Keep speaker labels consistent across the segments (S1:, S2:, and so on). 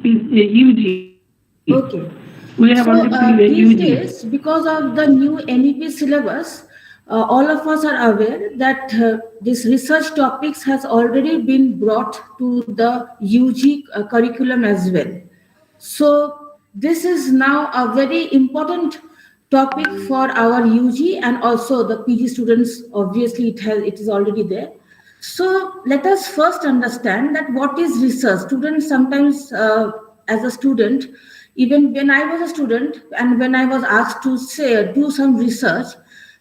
S1: UG.
S2: Okay.
S1: We have
S2: So
S1: only
S2: these
S1: UG.
S2: days, because of the new NEP syllabus, all of us are aware that this research topics has already been brought to the UG curriculum as well. So this is now a very important topic for our UG and also the PG students. Obviously, it is already there. So let us first understand that what is research. Students sometimes, as a student, even when I was a student and when I was asked to say do some research,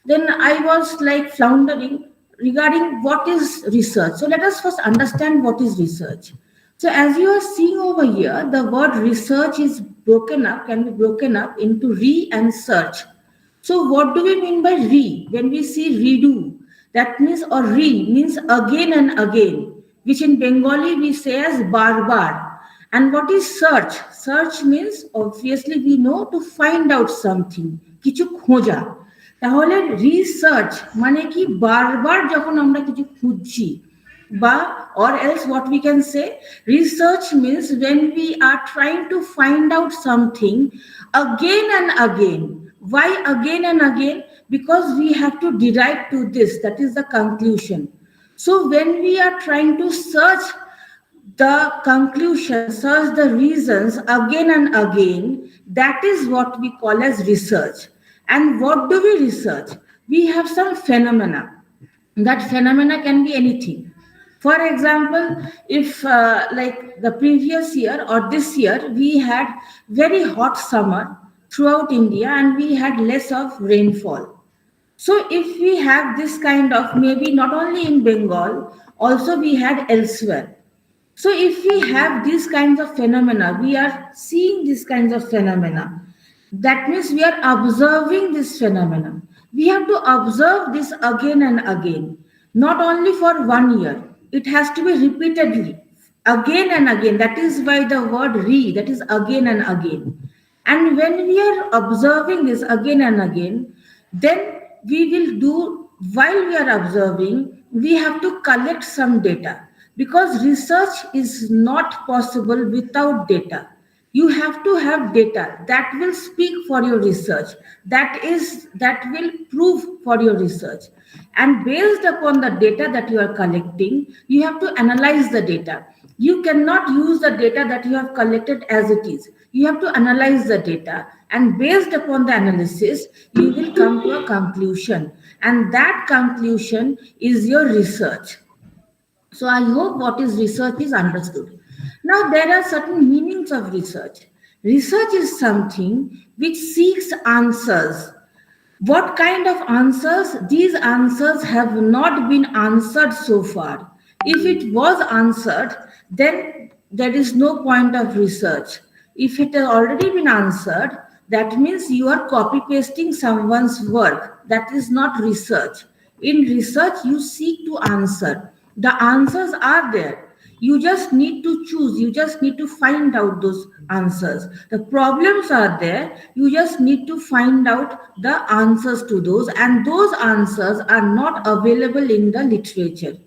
S2: then I was like floundering regarding what is research. So let us first understand what is research. So as you are seeing over here, the word research is broken up, can be broken up into re and search. So what do we mean by re? When we see redo, that means or re means again and again, which in Bengali we say as bar bar. And what is search? Search means obviously we know to find out something, কিছু খোঁজা। তাহলে research মানে কি বারবার যখন আমরা কিছু খুঁজছি বা or else what we can say research means when we are trying to find out something again and again. Why again and again? Because we have to derive to this, that is the conclusion. So when we are trying to search the conclusion, search the reasons again and again, that is what we call as research. And what do we research? We have some phenomena. That phenomena can be anything. For example, if like the previous year or this year, we had very hot summer throughout India and we had less of rainfall. So if we have this kind of, maybe not only in Bengal, also we had elsewhere. So if we have these kinds of phenomena, we are seeing these kinds of phenomena. That means we are observing this phenomena. We have to observe this again and again, not only for 1 year. It has to be repeatedly, again and again. That is why the word re, that is again and again. And when we are observing this again and again, then we will do, while we are observing, we have to collect some data because research is not possible without data. You have to have data that will speak for your research, that will prove for your research. And based upon the data that you are collecting, you have to analyze the data. You cannot use the data that you have collected as it is. You have to analyze the data, and based upon the analysis you will come to a conclusion, and that conclusion is your research. So I hope what is research is understood. Now there are certain meanings of research. Research is something which seeks answers. What kind of answers? These answers have not been answered so far. If it was answered, then there is no point of research. If it has already been answered, that means you are copy pasting someone's work. That is not research. In research, you seek to answer. The answers are there. You just need to choose, you just need to find out those answers. The problems are there, you just need to find out the answers to those, and those answers are not available in the literature.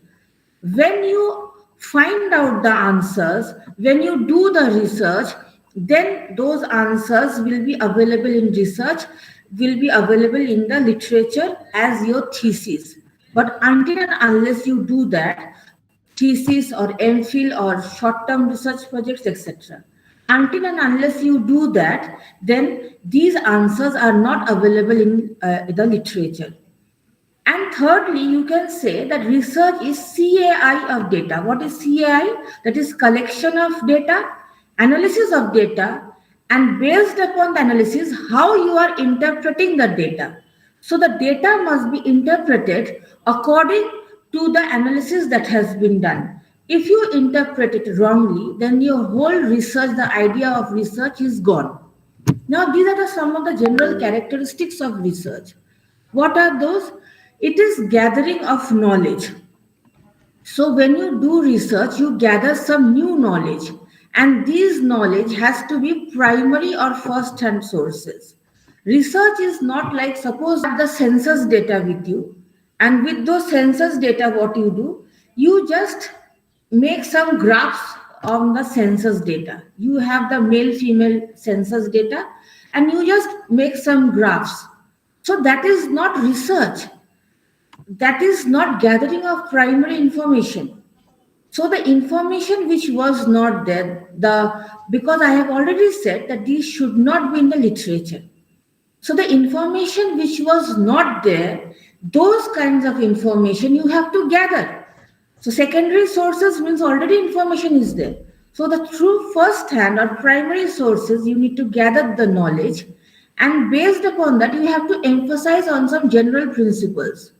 S2: When you find out the answers, when you do the research, then those answers will be available in research, will be available in the literature as your thesis. But until and unless you do that, thesis or MPhil or short-term research projects, etc. Until and unless you do that, then these answers are not available in the literature. And thirdly, you can say that research is CAI of data. What is CAI? That is collection of data, analysis of data, and based upon the analysis, how you are interpreting the data. So the data must be interpreted according to the analysis that has been done. If you interpret it wrongly, then your whole research, the idea of research is gone. Now, these are some of the general characteristics of research. What are those? It is gathering of knowledge. So when you do research, you gather some new knowledge, and these knowledge has to be primary or first-hand sources. Research is not like, suppose you have the census data with you, and with those census data, what you do, you just make some graphs on the census data. You have the male female census data and you just make some graphs. So that is not research. That is not gathering of primary information. So the information which was not there, because I have already said that these should not be in the literature. So the information which was not there, those kinds of information you have to gather. So secondary sources means already information is there. So the through first hand or primary sources, you need to gather the knowledge, and based upon that, you have to emphasize on some general principles.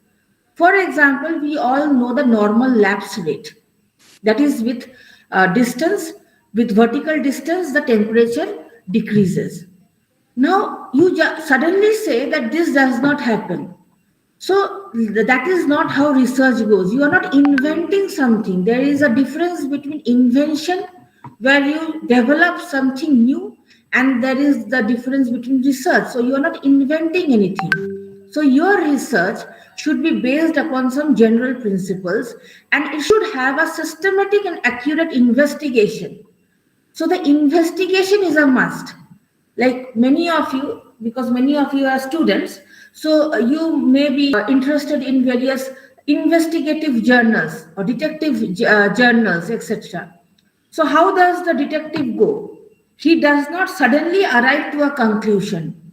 S2: For example, we all know the normal lapse rate. That is with distance, with vertical distance, the temperature decreases. Now, you suddenly say that this does not happen. So, that is not how research goes. You are not inventing something. There is a difference between invention, where you develop something new, and there is the difference between research. So, you are not inventing anything. So, your research should be based upon some general principles, and it should have a systematic and accurate investigation. So, the investigation is a must. Like many of you, because many of you are students, so you may be interested in various investigative journals or detective journals, etc. So how does the detective go? He does not suddenly arrive to a conclusion.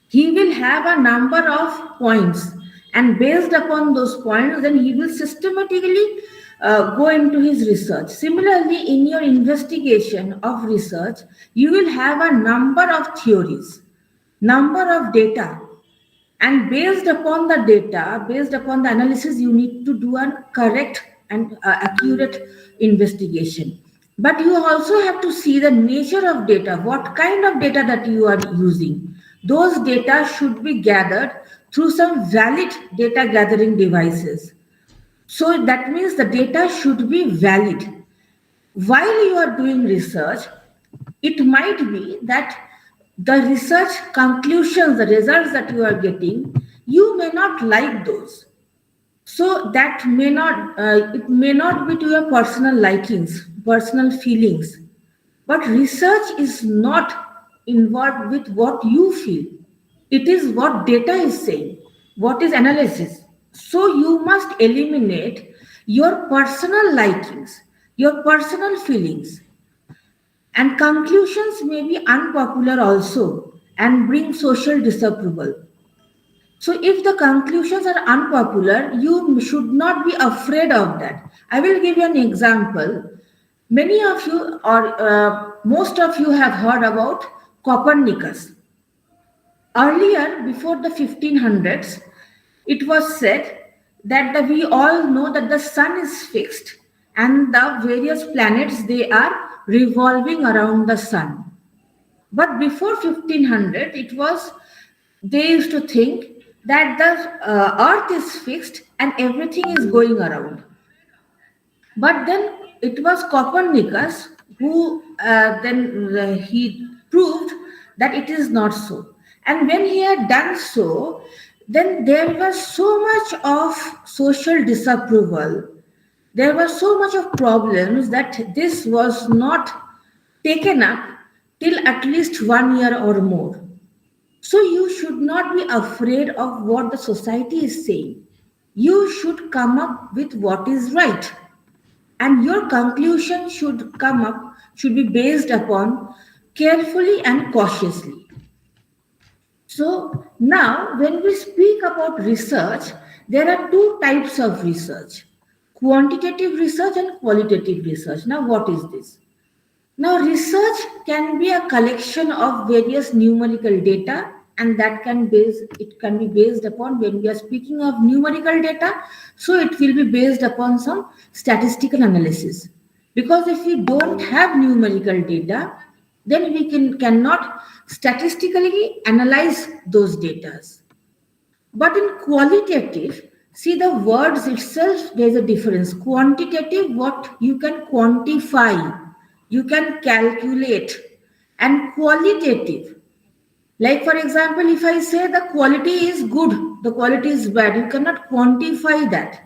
S2: He will have a number of points, and based upon those points, then he will systematically go into his research. Similarly, in your investigation of research, you will have a number of theories, number of data, and based upon the data, based upon the analysis, you need to do a correct and accurate investigation. But you also have to see the nature of data, what kind of data that you are using. Those data should be gathered through some valid data gathering devices. So that means the data should be valid. While you are doing research, it might be that the research conclusions, the results that you are getting, you may not like those. So that may not, it may not be to your personal likings, personal feelings. But research is not involved with what you feel. It is what data is saying, what is analysis. So you must eliminate your personal likings, your personal feelings. And conclusions may be unpopular also and bring social disapproval. So if the conclusions are unpopular, you should not be afraid of that. I will give you an example. Many of you or most of you have heard about Copernicus. Earlier, before the 1500s, it was said that we all know that the sun is fixed and the various planets, they are revolving around the sun. But before 1500, they used to think that the earth is fixed and everything is going around. But then it was Copernicus who he proved that it is not so. And when he had done so, then there was so much of social disapproval. There was so much of problems that this was not taken up till at least 1 year or more. So you should not be afraid of what the society is saying. You should come up with what is right. And your conclusion should be based upon carefully and cautiously. So now when we speak about research, there are two types of research: quantitative research and qualitative research. Now what is this? Now research can be a collection of various numerical data, and that can be based upon, when we are speaking of numerical data, so it will be based upon some statistical analysis. Because if we don't have numerical data, then we cannot statistically analyze those data. But in qualitative, see the words itself, there's a difference. Quantitative, what you can quantify, you can calculate, and qualitative. Like for example, if I say the quality is good, the quality is bad, you cannot quantify that.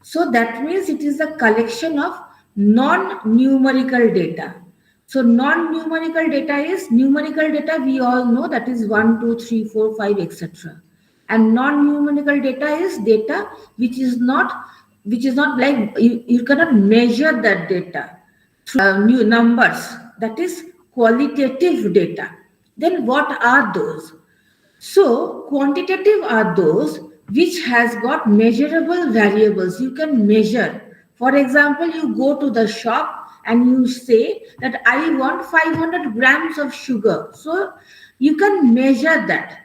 S2: So that means it is a collection of non-numerical data. So non-numerical data is numerical data. We all know that is 1, 2, 3, 4, 5, etc. And non-numerical data is data which is not like you cannot measure that data through new numbers. That is qualitative data. Then what are those? So quantitative are those which has got measurable variables. You can measure. For example, you go to the shop and you say that I want 500 grams of sugar. So you can measure that.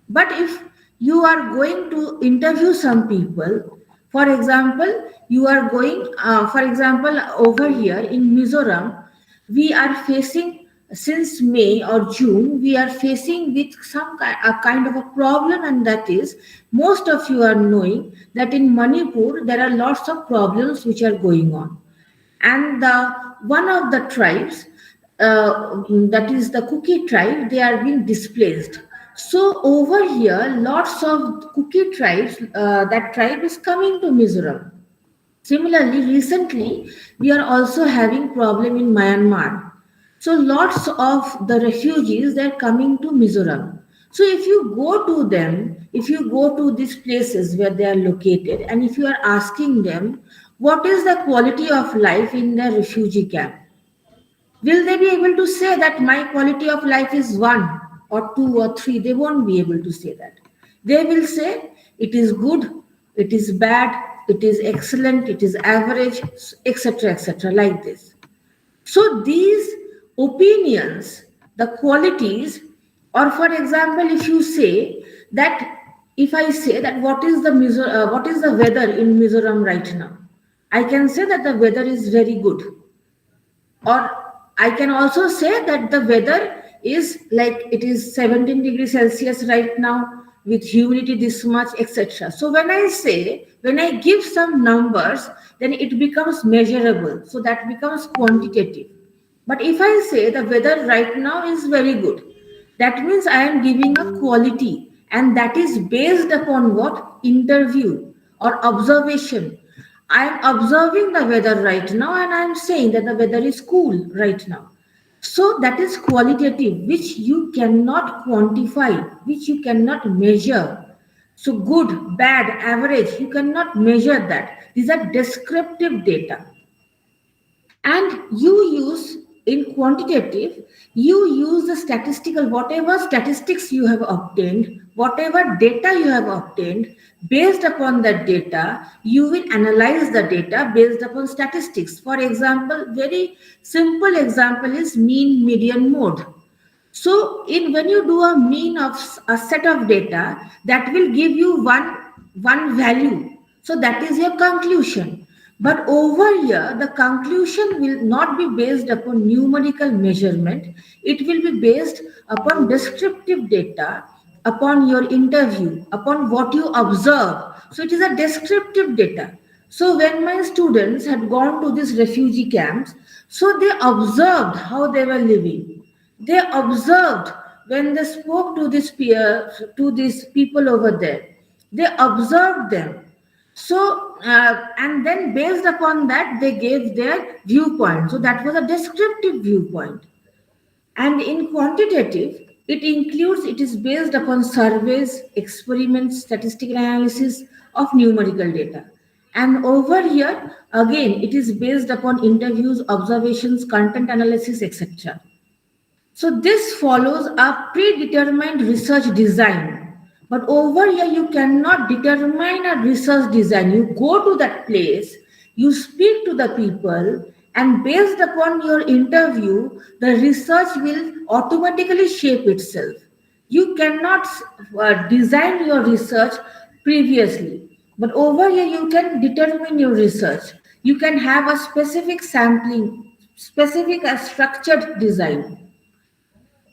S2: But if you are going to interview some people, for example, you are going, for example, over here in Mizoram, we are facing since May or June, we are facing with a kind of a problem, and that is most of you are knowing that in Manipur there are lots of problems which are going on, and one of the tribes, that is the Kuki tribe, they are being displaced. So over here, lots of Kuki tribes, that tribe is coming to Mizoram. Similarly, recently we are also having problem in Myanmar. So lots of the refugees, they're coming to Mizoram. So if you go to them, if you go to these places where they are located, and if you are asking them what is the quality of life in the refugee camp, will they be able to say that my quality of life is 1 or 2 or 3? They won't be able to say that. They will say it is good, it is bad, it is excellent, it is average, etc., like this. So these opinions, the qualities, or for example, if you say that, if I say that what is the weather in Mizoram right now, I can say that the weather is very good, or I can also say that the weather is like it is 17 degrees Celsius right now with humidity this much, etc. So when I give some numbers, then it becomes measurable. So that becomes quantitative. But if I say the weather right now is very good, that means I am giving a quality, and that is based upon what? Interview or observation. I am observing the weather right now and I am saying that the weather is cool right now. So that is qualitative, which you cannot quantify, which you cannot measure. So good, bad, average, you cannot measure that. These are descriptive data. And you use in quantitative, you use the statistical, whatever statistics you have obtained, whatever data you have obtained, based upon that data you will analyze the data based upon statistics. For example, very simple example is mean median mode. So in when you do a mean of a set of data, that will give you one value. So that is your conclusion. But over here, the conclusion will not be based upon numerical measurement. It will be based upon descriptive data, upon your interview, upon what you observe. So it is a descriptive data. So when my students had gone to these refugee camps, so they observed how they were living. They observed when they spoke to to these people over there. They observed them. So and then based upon that, they gave their viewpoint. So that was a descriptive viewpoint. And in quantitative, it is based upon surveys, experiments, statistical analysis of numerical data. And over here, again, it is based upon interviews, observations, content analysis, etc. So this follows a predetermined research design. But over here, you cannot determine a research design. You go to that place, you speak to the people, and based upon your interview, the research will automatically shape itself. You cannot design your research previously. But over here, you can determine your research. You can have a specific sampling, specific structured design.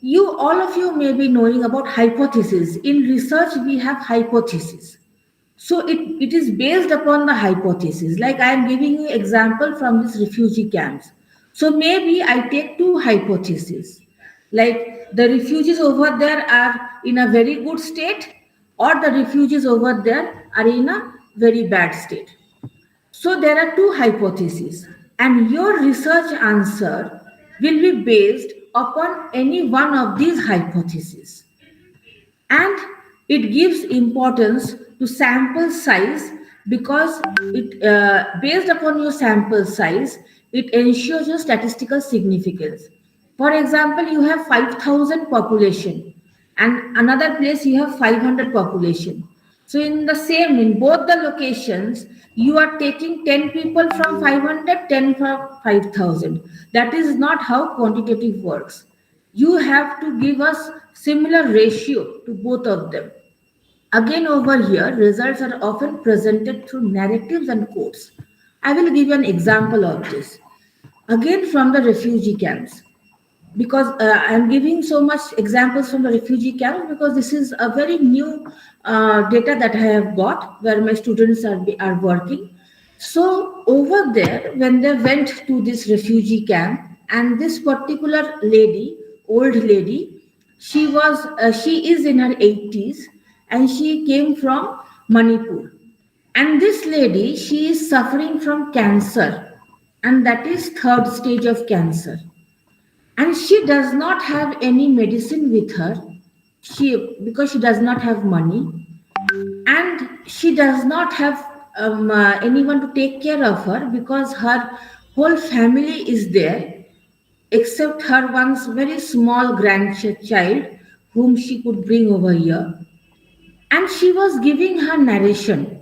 S2: You all of you may be knowing about hypothesis. In research we have hypothesis, so it is based upon the hypothesis. Like I am giving you example from this refugee camps, so maybe I take two hypotheses, like the refugees over there are in a very good state, or the refugees over there are in a very bad state. So there are two hypotheses, and your research answer will be based upon any one of these hypotheses. And it gives importance to sample size because it based upon your sample size it ensures your statistical significance. For example, you have 5,000 population and another place you have 500 population. So in the same, in both the locations, you are taking 10 people from 500, 10 from 5,000. That is not how quantitative works. You have to give us similar ratio to both of them. Again, over here, results are often presented through narratives and quotes. I will give you an example of this. Again, from the refugee camps, because I'm giving so much examples from the refugee camps because this is a very new data that I have got where my students are working. So over there, when they went to this refugee camp, and this particular lady, old lady, she is in her 80s, and she came from Manipur. And this lady, she is suffering from cancer, and that is third stage of cancer, and she does not have any medicine with her, she because she does not have money, and she does not have anyone to take care of her because her whole family is there except her once very small grandchild whom she could bring over here, and she was giving her narration.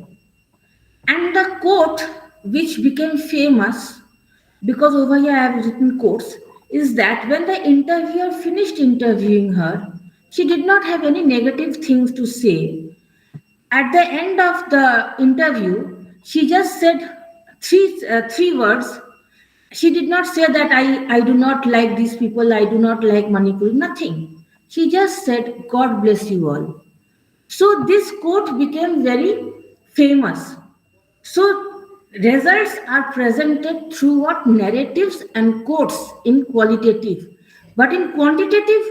S2: And the quote which became famous, because over here I have written quotes, is that when the interviewer finished interviewing her, she did not have any negative things to say. At the end of the interview, she just said three words. She did not say that I do not like these people, I do not like Manipur, nothing. She just said, God bless you all. So this quote became very famous. So results are presented through what narratives and quotes in qualitative. But in quantitative,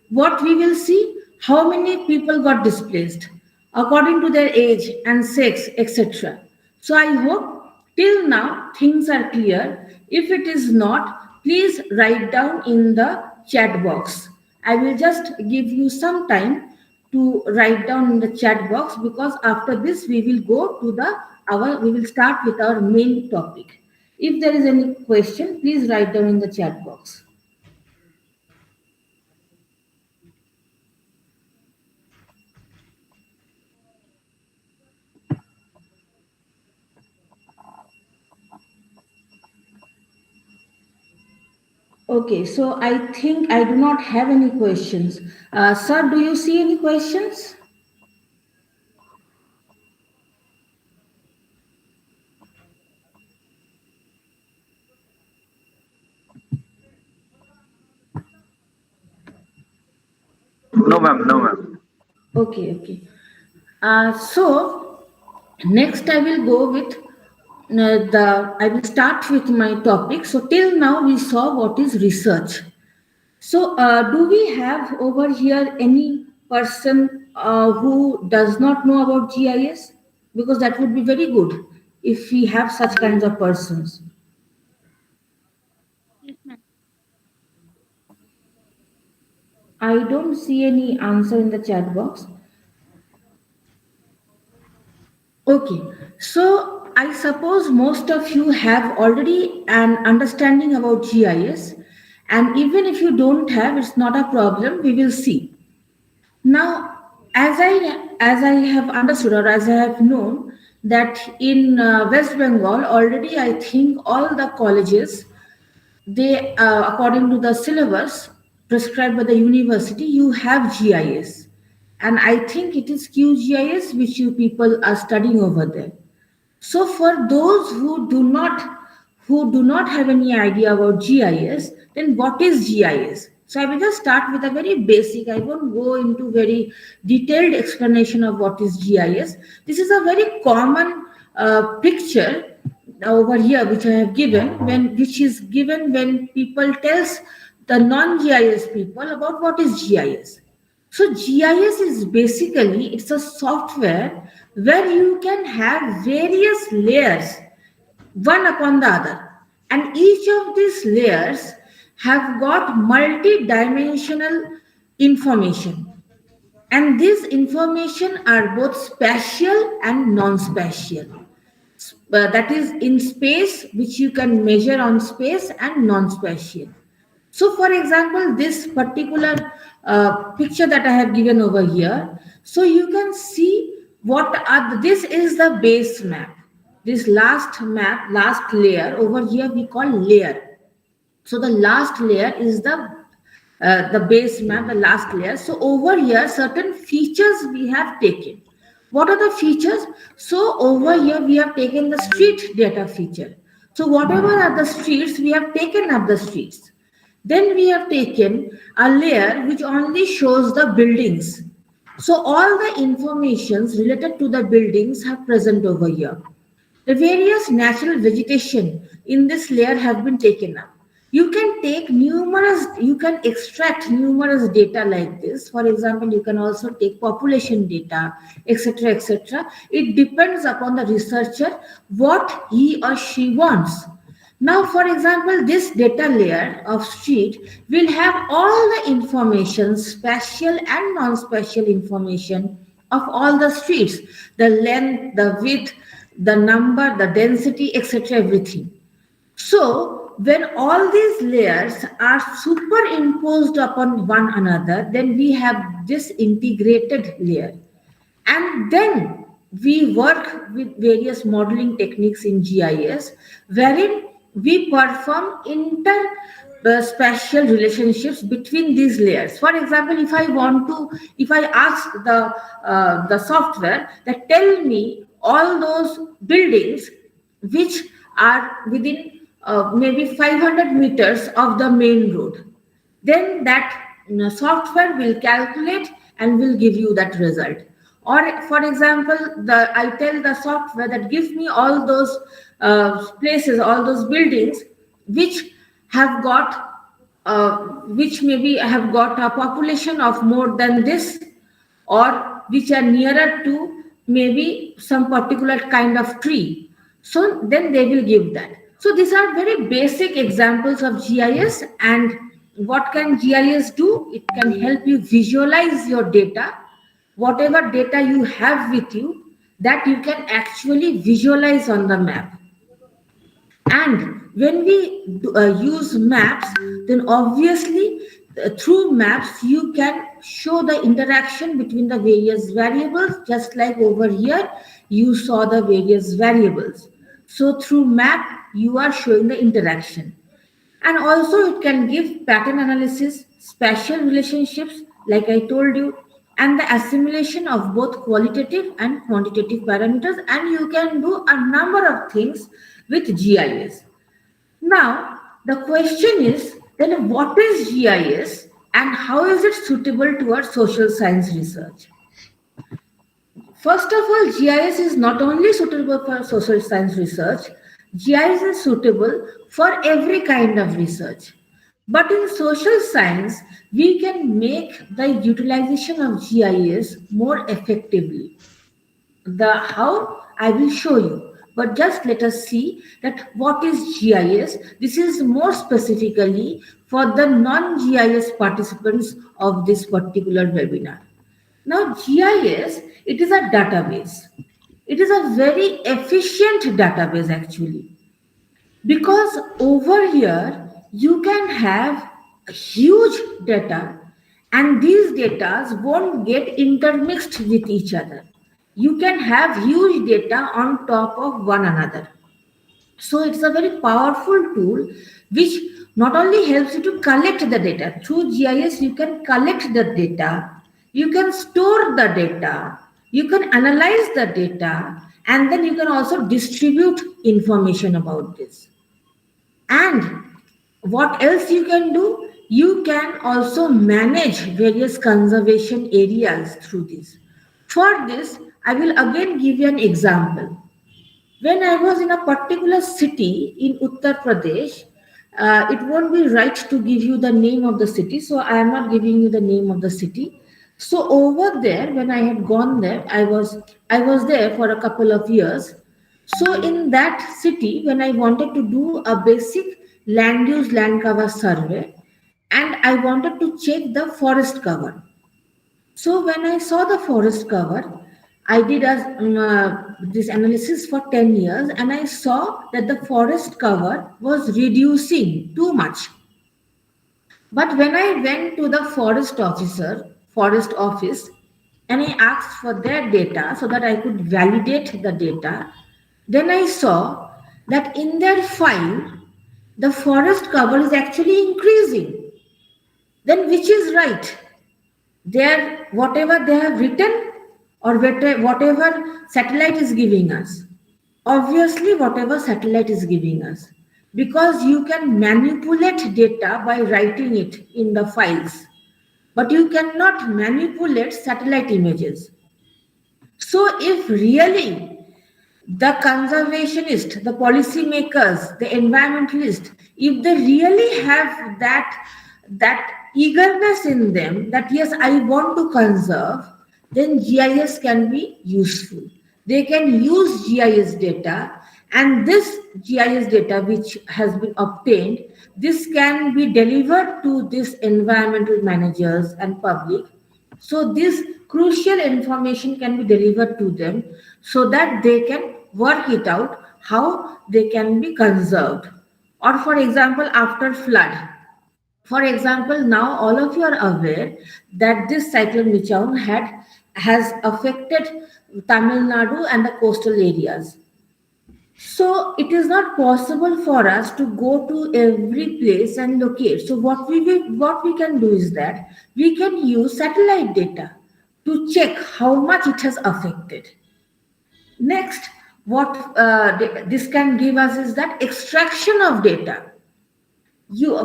S2: what we will see, how many people got displaced according to their age and sex, etc. So I hope till now things are clear. If it is not, please write down in the chat box. I will just give you some time to write down in the chat box, because after this we will go to the we will start with our main topic. If there is any question, please write down in the chat box. Okay, so I think I do not have any questions. Sir, do you see any questions?
S1: No, ma'am. No, ma'am.
S2: Okay, okay. So next I will go with I will start with my topic. So till now we saw what is research. So do we have over here any person who does not know about GIS? Because that would be very good if we have such kinds of persons. I don't see any answer in the chat box. Okay, so I suppose most of you have already an understanding about GIS, and even if you don't have, it's not a problem. We will see. Now, as I have understood or as I have known that in West Bengal already, I think all the colleges, they according to the syllabus prescribed by the university, you have GIS, and I think it is QGIS which you people are studying over there. So for those who do not have any idea about GIS, then what is GIS? So I will just start with a very basic. I won't go into very detailed explanation of what is GIS. This is a very common picture over here which I have given, which is given when people tells the non-GIS people about what is GIS. So GIS is basically, it's a software where you can have various layers one upon the other, And each of these layers have got multi-dimensional information. And these information are both spatial and non-spatial. That is in space, which you can measure on space, and non-spatial. So, for example, this particular picture that I have given over here, so you can see this is the base map. This last map, last layer over here, we call layer. So the last layer is the base map, the last layer. So over here, certain features we have taken. What are the features? So over here, we have taken the street data feature. So whatever are the streets, we have taken up the streets. Then we have taken a layer which only shows the buildings. So all the informations related to the buildings are present over here. The various natural vegetation in this layer have been taken up. You can extract numerous data like this. For example, you can also take population data, etc., etc. It depends upon the researcher what he or she wants. Now, for example, this data layer of street will have all the information, spatial and non-spatial information of all the streets, the length, the width, the number, the density, etc., everything. So, when all these layers are superimposed upon one another, then we have this integrated layer. And then we work with various modeling techniques in GIS, wherein we perform spatial relationships between these layers. For example, if I ask the software that tell me all those buildings which are within maybe 500 meters of the main road, then that software will calculate and will give you that result. Or for example, I tell the software that gives me all those places, all those buildings which have got which maybe have got a population of more than this, or which are nearer to maybe some particular kind of tree. So then they will give that. So these are very basic examples of GIS. And what can GIS do? It can help you visualize your data, whatever data you have with you, that you can actually visualize on the map. And when we use maps, then obviously through maps you can show the interaction between the various variables, just like over here you saw the various variables. So through map you are showing the interaction. And also it can give pattern analysis, spatial relationships, like I told you, and the assimilation of both qualitative and quantitative parameters, and you can do a number of things with GIS. Now, the question is, then what is GIS and how is it suitable to our social science research? First of all, GIS is not only suitable for social science research, GIS is suitable for every kind of research. But in social science, we can make the utilization of GIS more effectively. The how I will show you. But just let us see that what is GIS. This is more specifically for the non-GIS participants of this particular webinar. Now, GIS, it is a database. It is a very efficient database actually, because over here you can have huge data, and these data won't get intermixed with each other. You can have huge data on top of one another. So it's a very powerful tool which not only helps you to collect the data. Through GIS, you can collect the data, you can store the data, you can analyze the data, and then you can also distribute information about this. And what else you can do? You can also manage various conservation areas through this. For this, I will again give you an example. When I was in a particular city in Uttar Pradesh, it won't be right to give you the name of the city, so I am not giving you the name of the city. So over there, when I had gone there, I was there for a couple of years. So in that city, when I wanted to do a basic land use land cover survey, and I wanted to check the forest cover. So when I saw the forest cover, I did this analysis for 10 years, and I saw that the forest cover was reducing too much. But when I went to the forest office, and I asked for their data so that I could validate the data, then I saw that in their file, the forest cover is actually increasing. Then which is right? Their whatever they have written or whatever satellite is giving us. Obviously, whatever satellite is giving us, because you can manipulate data by writing it in the files, but you cannot manipulate satellite images. So, if really the conservationists, the policymakers, the environmentalists, if they really have that eagerness in them that yes, I want to conserve, then GIS can be useful. They can use GIS data, and this GIS data which has been obtained, this can be delivered to these environmental managers and public. So this crucial information can be delivered to them so that they can work it out how they can be conserved. Or for example, after flood. For example, now all of you are aware that this cyclone Michaun has affected Tamil Nadu and the coastal areas. So it is not possible for us to go to every place and locate. So what we can do is that we can use satellite data to check how much it has affected. Next, what this can give us is that extraction of data.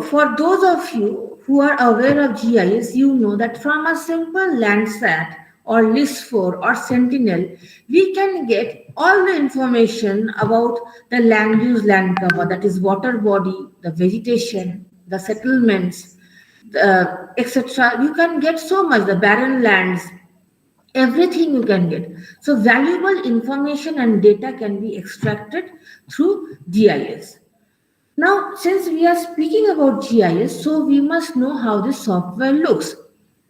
S2: For those of you who are aware of GIS, you know that from a simple Landsat or List4 or Sentinel, we can get all the information about the land use land cover, that is water body, the vegetation, the settlements, etc. You can get so much, the barren lands, everything you can get. So valuable information and data can be extracted through GIS. Now, since we are speaking about GIS, so we must know how this software looks.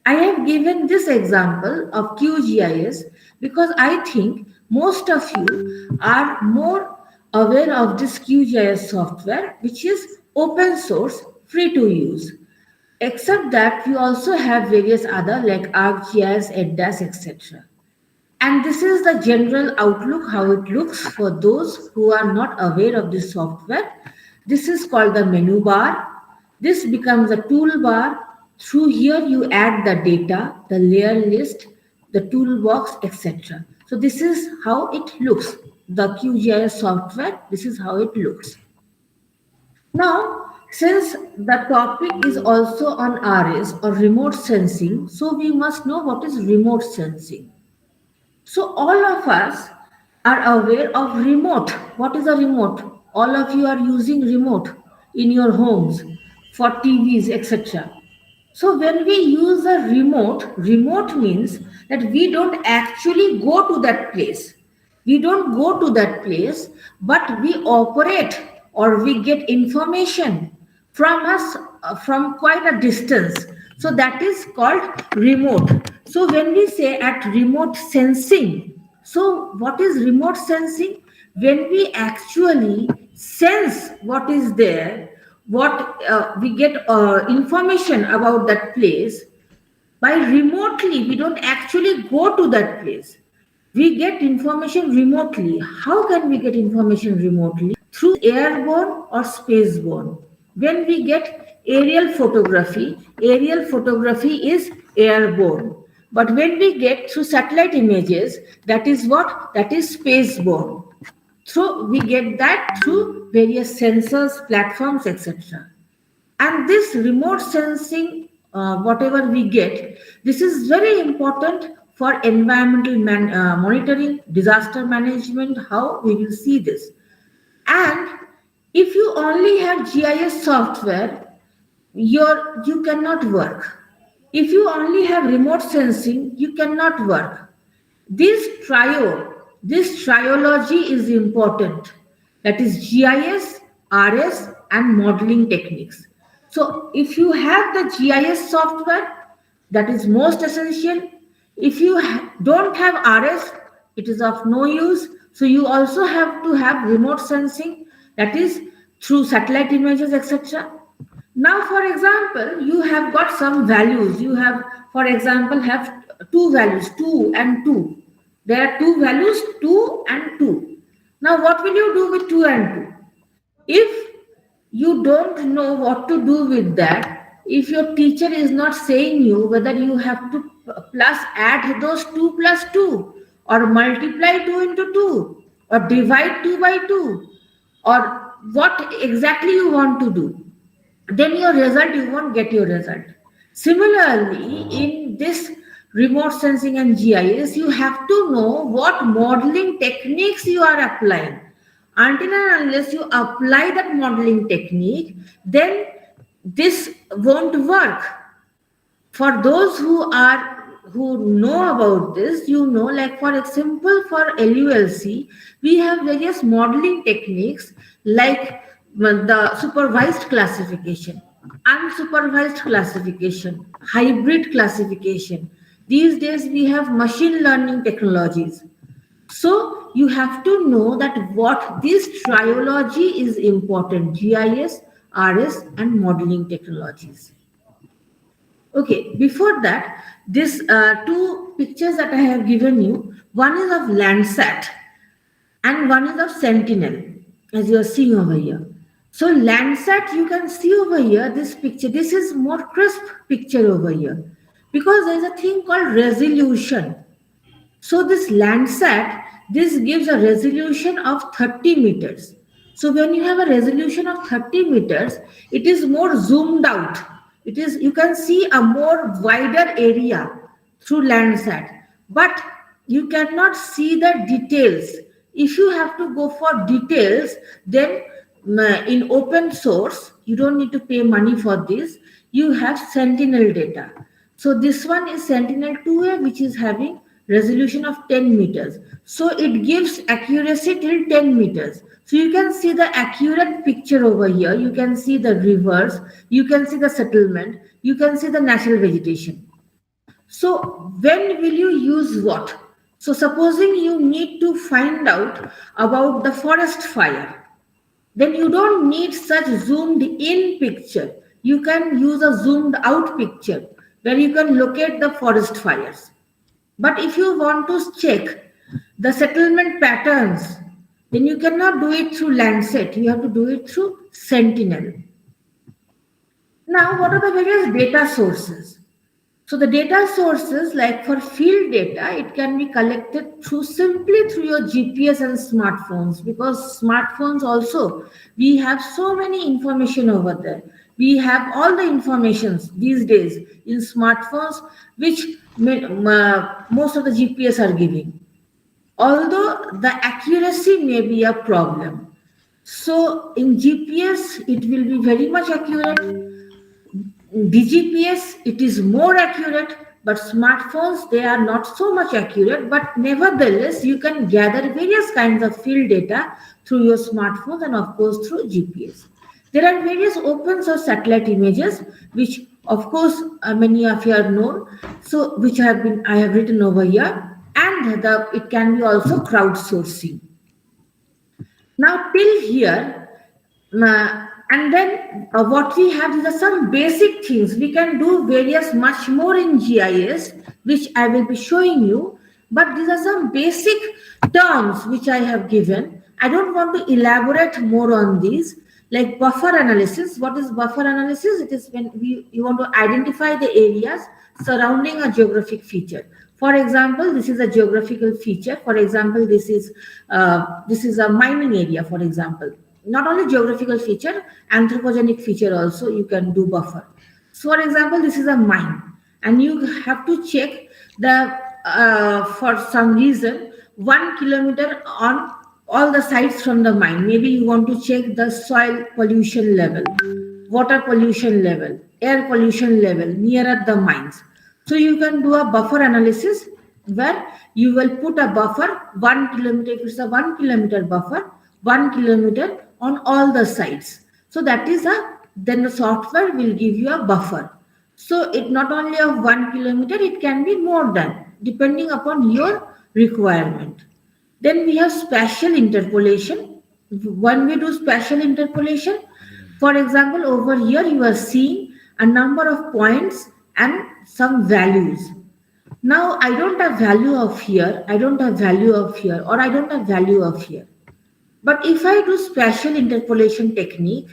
S2: I have given this example of QGIS because I think most of you are more aware of this QGIS software, which is open source, free to use. Except that we also have various other like ArcGIS, EDDAS, etc. And this is the general outlook, how it looks for those who are not aware of this software. This is called the menu bar. This becomes a toolbar. Through here, you add the data, the layer list, the toolbox, etc. So this is how it looks. The QGIS software, this is how it looks. Now, since the topic is also on RS or remote sensing, so we must know what is remote sensing. So all of us are aware of remote. What is a remote? All of you are using remote in your homes for TVs, etc. So when we use a remote means that we don't actually go to that place. We don't go to that place, but we operate or we get information from us from quite a distance. So that is called remote. So when we say at remote sensing, so what is remote sensing? When we actually sense what is there, what we get information about that place by remotely, we don't actually go to that place. We get information remotely. How can we get information remotely? Through airborne or spaceborne. When we get aerial photography is airborne. But when we get through satellite images, that is what? That is spaceborne. So we get that through various sensors, platforms, etc. And this remote sensing, whatever we get, this is very important for environmental monitoring, disaster management, how we will see this. And if you only have GIS software, you cannot work. If you only have remote sensing, you cannot work. This trio this triology is important. That is GIS, RS, and modeling techniques. So if you have the GIS software, that is most essential. If you don't have RS, it is of no use. So you also have to have remote sensing, that is through satellite images, etc. Now, for example, you have got some values. You have, for example, have two values, 2 and 2. There are two values, 2 and 2. Now, what will you do with 2 and 2? If you don't know what to do with that, if your teacher is not saying you whether you have to plus add those 2 plus 2, or multiply 2 into 2, or divide 2 by 2, or what exactly you want to do, then your result, you won't get your result. Similarly, in this remote sensing and GIS, you have to know what modeling techniques you are applying. Until and unless you apply that modeling technique, then this won't work. For those who know about this, you know, like for example, for LULC, we have various modeling techniques like the supervised classification, unsupervised classification, hybrid classification. These days we have machine learning technologies. So you have to know that what this triology is important: GIS, RS, and modeling technologies. Okay, before that, this two pictures that I have given you, one is of Landsat and one is of Sentinel, as you are seeing over here. So Landsat, you can see over here, this picture, this is more crisp picture over here, because there is a thing called resolution. So this Landsat, this gives a resolution of 30 meters. So when you have a resolution of 30 meters, it is more zoomed out. It is, you can see a more wider area through Landsat, but you cannot see the details. If you have to go for details, then in open source, you don't need to pay money for this. You have Sentinel data. So this one is Sentinel-2A, which is having resolution of 10 meters. So it gives accuracy till 10 meters. So you can see the accurate picture over here. You can see the rivers, you can see the settlement, you can see the natural vegetation. So when will you use what? So supposing you need to find out about the forest fire, then you don't need such zoomed in picture. You can use a zoomed out picture where you can locate the forest fires. But if you want to check the settlement patterns, then you cannot do it through Landsat. You have to do it through Sentinel. Now, what are the various data sources? So the data sources, like for field data, it can be collected simply through your GPS and smartphones, because smartphones also, we have so many information over there. We have all the informations these days in smartphones, which most of the GPS are giving. Although the accuracy may be a problem. So in GPS, it will be very much accurate. DGPS, it is more accurate, but smartphones, they are not so much accurate, but nevertheless, you can gather various kinds of field data through your smartphones and of course through GPS. There are various open source satellite images, which of course many of you are known, so which I have written over here, and it can be also crowdsourcing. Now till here, and then what we have is some basic things. We can do various much more in GIS, which I will be showing you, but these are some basic terms which I have given. I don't want to elaborate more on these. Like buffer analysis. What is buffer analysis? It is when you want to identify the areas surrounding a geographic feature. For example, this is a geographical feature. For example, this is a mining area, for example. Not only geographical feature, anthropogenic feature also you can do buffer. So for example, this is a mine, and you have to check the for some reason 1 kilometer on all the sites from the mine. Maybe you want to check the soil pollution level, water pollution level, air pollution level nearer the mines. So you can do a buffer analysis where you will put a buffer 1 kilometer. If it's a 1 kilometer buffer, 1 kilometer on all the sides. So that is then the software will give you a buffer. So it not only of 1 kilometer, it can be more than, depending upon your requirement. Then we have spatial interpolation. When we do spatial interpolation, for example, over here you are seeing a number of points and some values. Now I don't have value of here, I don't have value of here, or I don't have value of here. But if I do spatial interpolation technique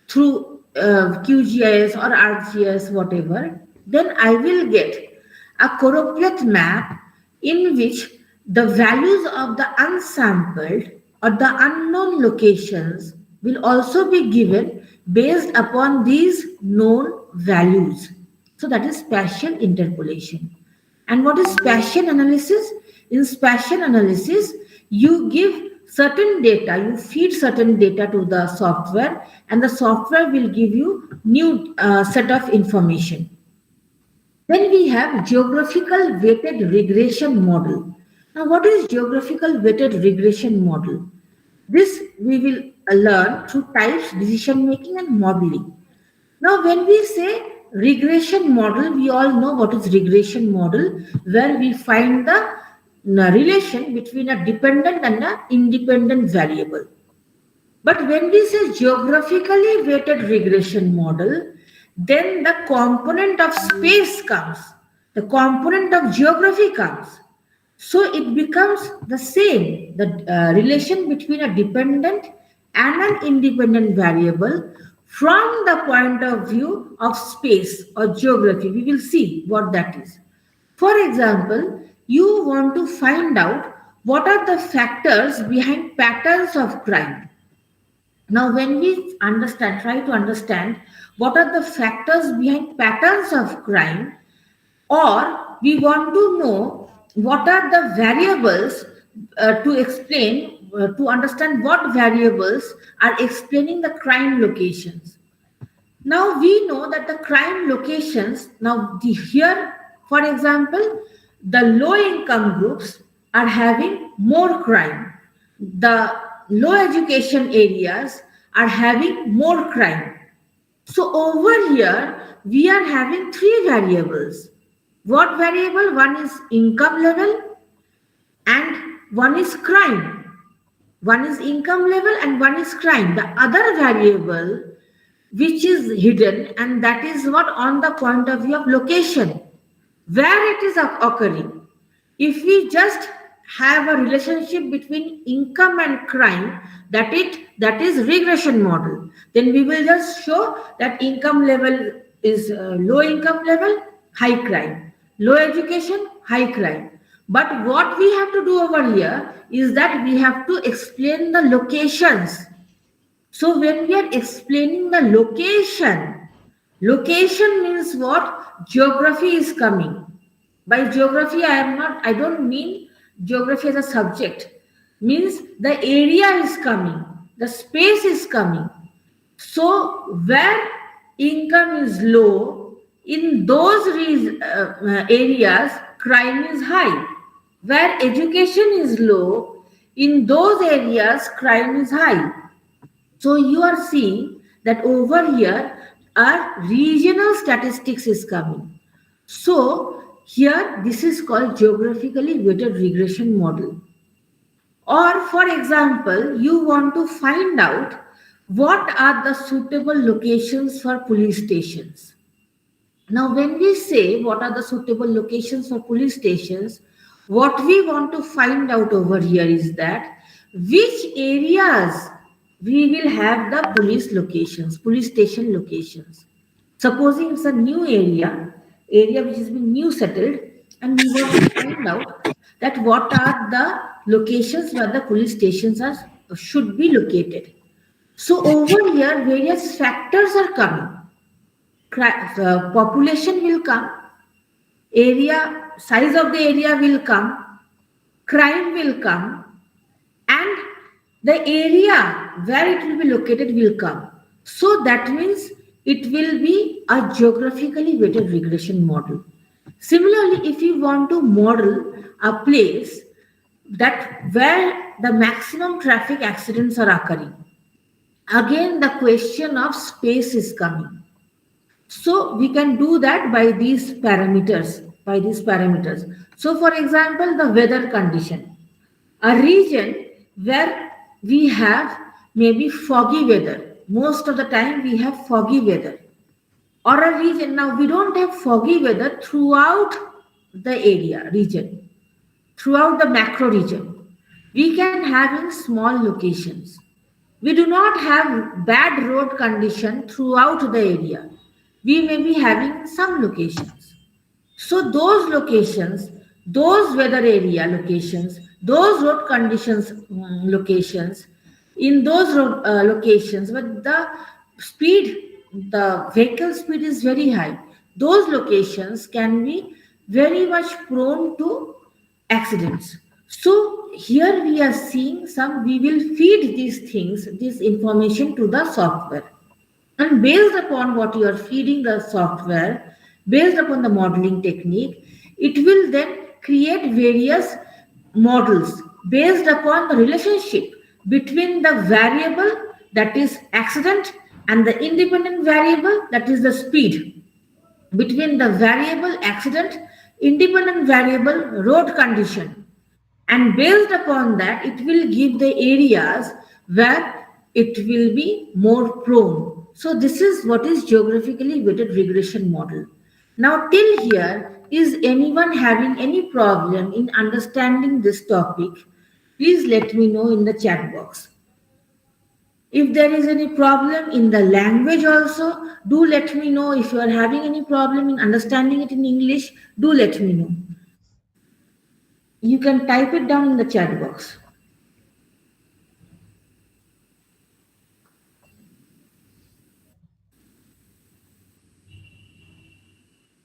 S2: through QGIS or ArcGIS, whatever, then I will get a choropleth map in which the values of the unsampled or the unknown locations will also be given based upon these known values. So that is spatial interpolation. And what is spatial analysis? In spatial analysis, you give certain data, you feed certain data to the software, and the software will give you new set of information. Then we have geographical weighted regression model. Now, what is geographical weighted regression model? This we will learn through types, decision making, and modeling. Now, when we say regression model, we all know what is regression model, where we find the relation between a dependent and an independent variable. But when we say geographically weighted regression model, then the component of space comes, the component of geography comes. So it becomes the same, the relation between a dependent and an independent variable from the point of view of space or geography. We will see what that is. For example, you want to find out what are the factors behind patterns of crime. Now, when we try to understand what are the factors behind patterns of crime, or we want to know what are the variables to understand what variables are explaining the crime locations. Now we know that the crime locations, here, for example, the low income groups are having more crime. The low education areas are having more crime. So over here, we are having three variables. What variable? One is income level and one is crime. One is income level and one is crime. The other variable which is hidden, and that is what on the point of view of location, where it is occurring. If we just have a relationship between income and crime, that is regression model, then we will just show that income level is low income level, high crime, low education, high crime. But what we have to do over here is that we have to explain the locations. So when we are explaining the location means what? Geography is coming. By geography, I don't mean geography as a subject. Means the area is coming, the space is coming. So where income is low, in those areas, crime is high. Where education is low, in those areas, crime is high. So you are seeing that over here our regional statistics is coming. So here this is called geographically weighted regression model. Or for example, you want to find out what are the suitable locations for police stations. Now when we say what are the suitable locations for police stations, what we want to find out over here is that which areas we will have the police station locations. Supposing it's a new area which has been new settled, and we want to find out that what are the locations where the police stations should be located. So over here, various factors are coming. Population will come, size of the area will come, crime will come, and the area where it will be located will come. So that means it will be a geographically weighted regression model. Similarly, if you want to model a place that where the maximum traffic accidents are occurring, again the question of space is coming. So we can do that by these parameters, So for example, the weather condition, a region where we have maybe foggy weather. Most of the time we have foggy weather. Or a region, now we don't have foggy weather throughout the area, region, throughout the macro region. We can have in small locations. We do not have bad road condition throughout the area. We may be having some locations. So those locations, those weather area locations, those road conditions locations, in those locations, but the speed, the vehicle speed is very high. Those locations can be very much prone to accidents. So here we are seeing some, we will feed these things, this information to the software. And based upon what you are feeding the software, based upon the modeling technique, it will then create various models based upon the relationship between the variable, that is accident, and the independent variable, that is the speed, between the variable accident, independent variable road condition, and based upon that it will give the areas where it will be more prone. So this is what is geographically weighted regression model. Now till here, is anyone having any problem in understanding this topic? Please let me know in the chat box. If there is any problem in the language also, do let me know. If you are having any problem in understanding it in English, do let me know. You can type it down in the chat box.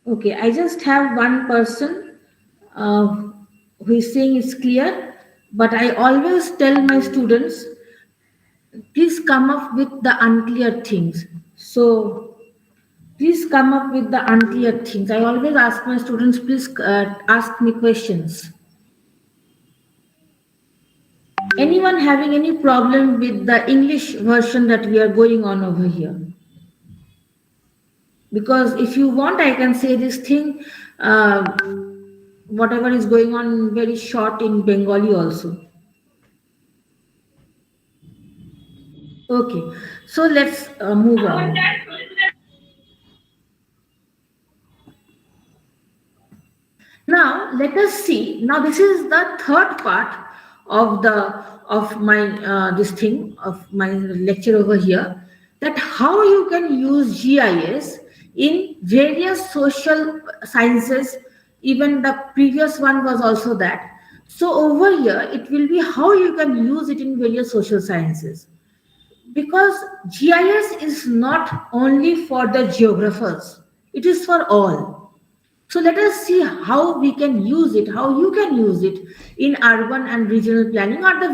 S2: Okay, I just have one person uh, who is saying it's clear, but I always tell my students, please come up with the unclear things. So, please come up with the unclear things. I always ask my students, please ask me questions. Anyone having any problem with the English version that we are going on over here? Because if you want, I can say this thing, whatever is going on, very short in Bengali also. Okay, so let's move on. Now let us see. Now this is the third part of the of my this thing of my lecture over here. That how you can use GIS in various social sciences. Even the previous one was also that. So over here, it will be how you can use it in various social sciences, because GIS is not only for the geographers; it is for all. So let us see how we can use it, how you can use it in urban and regional planning, or the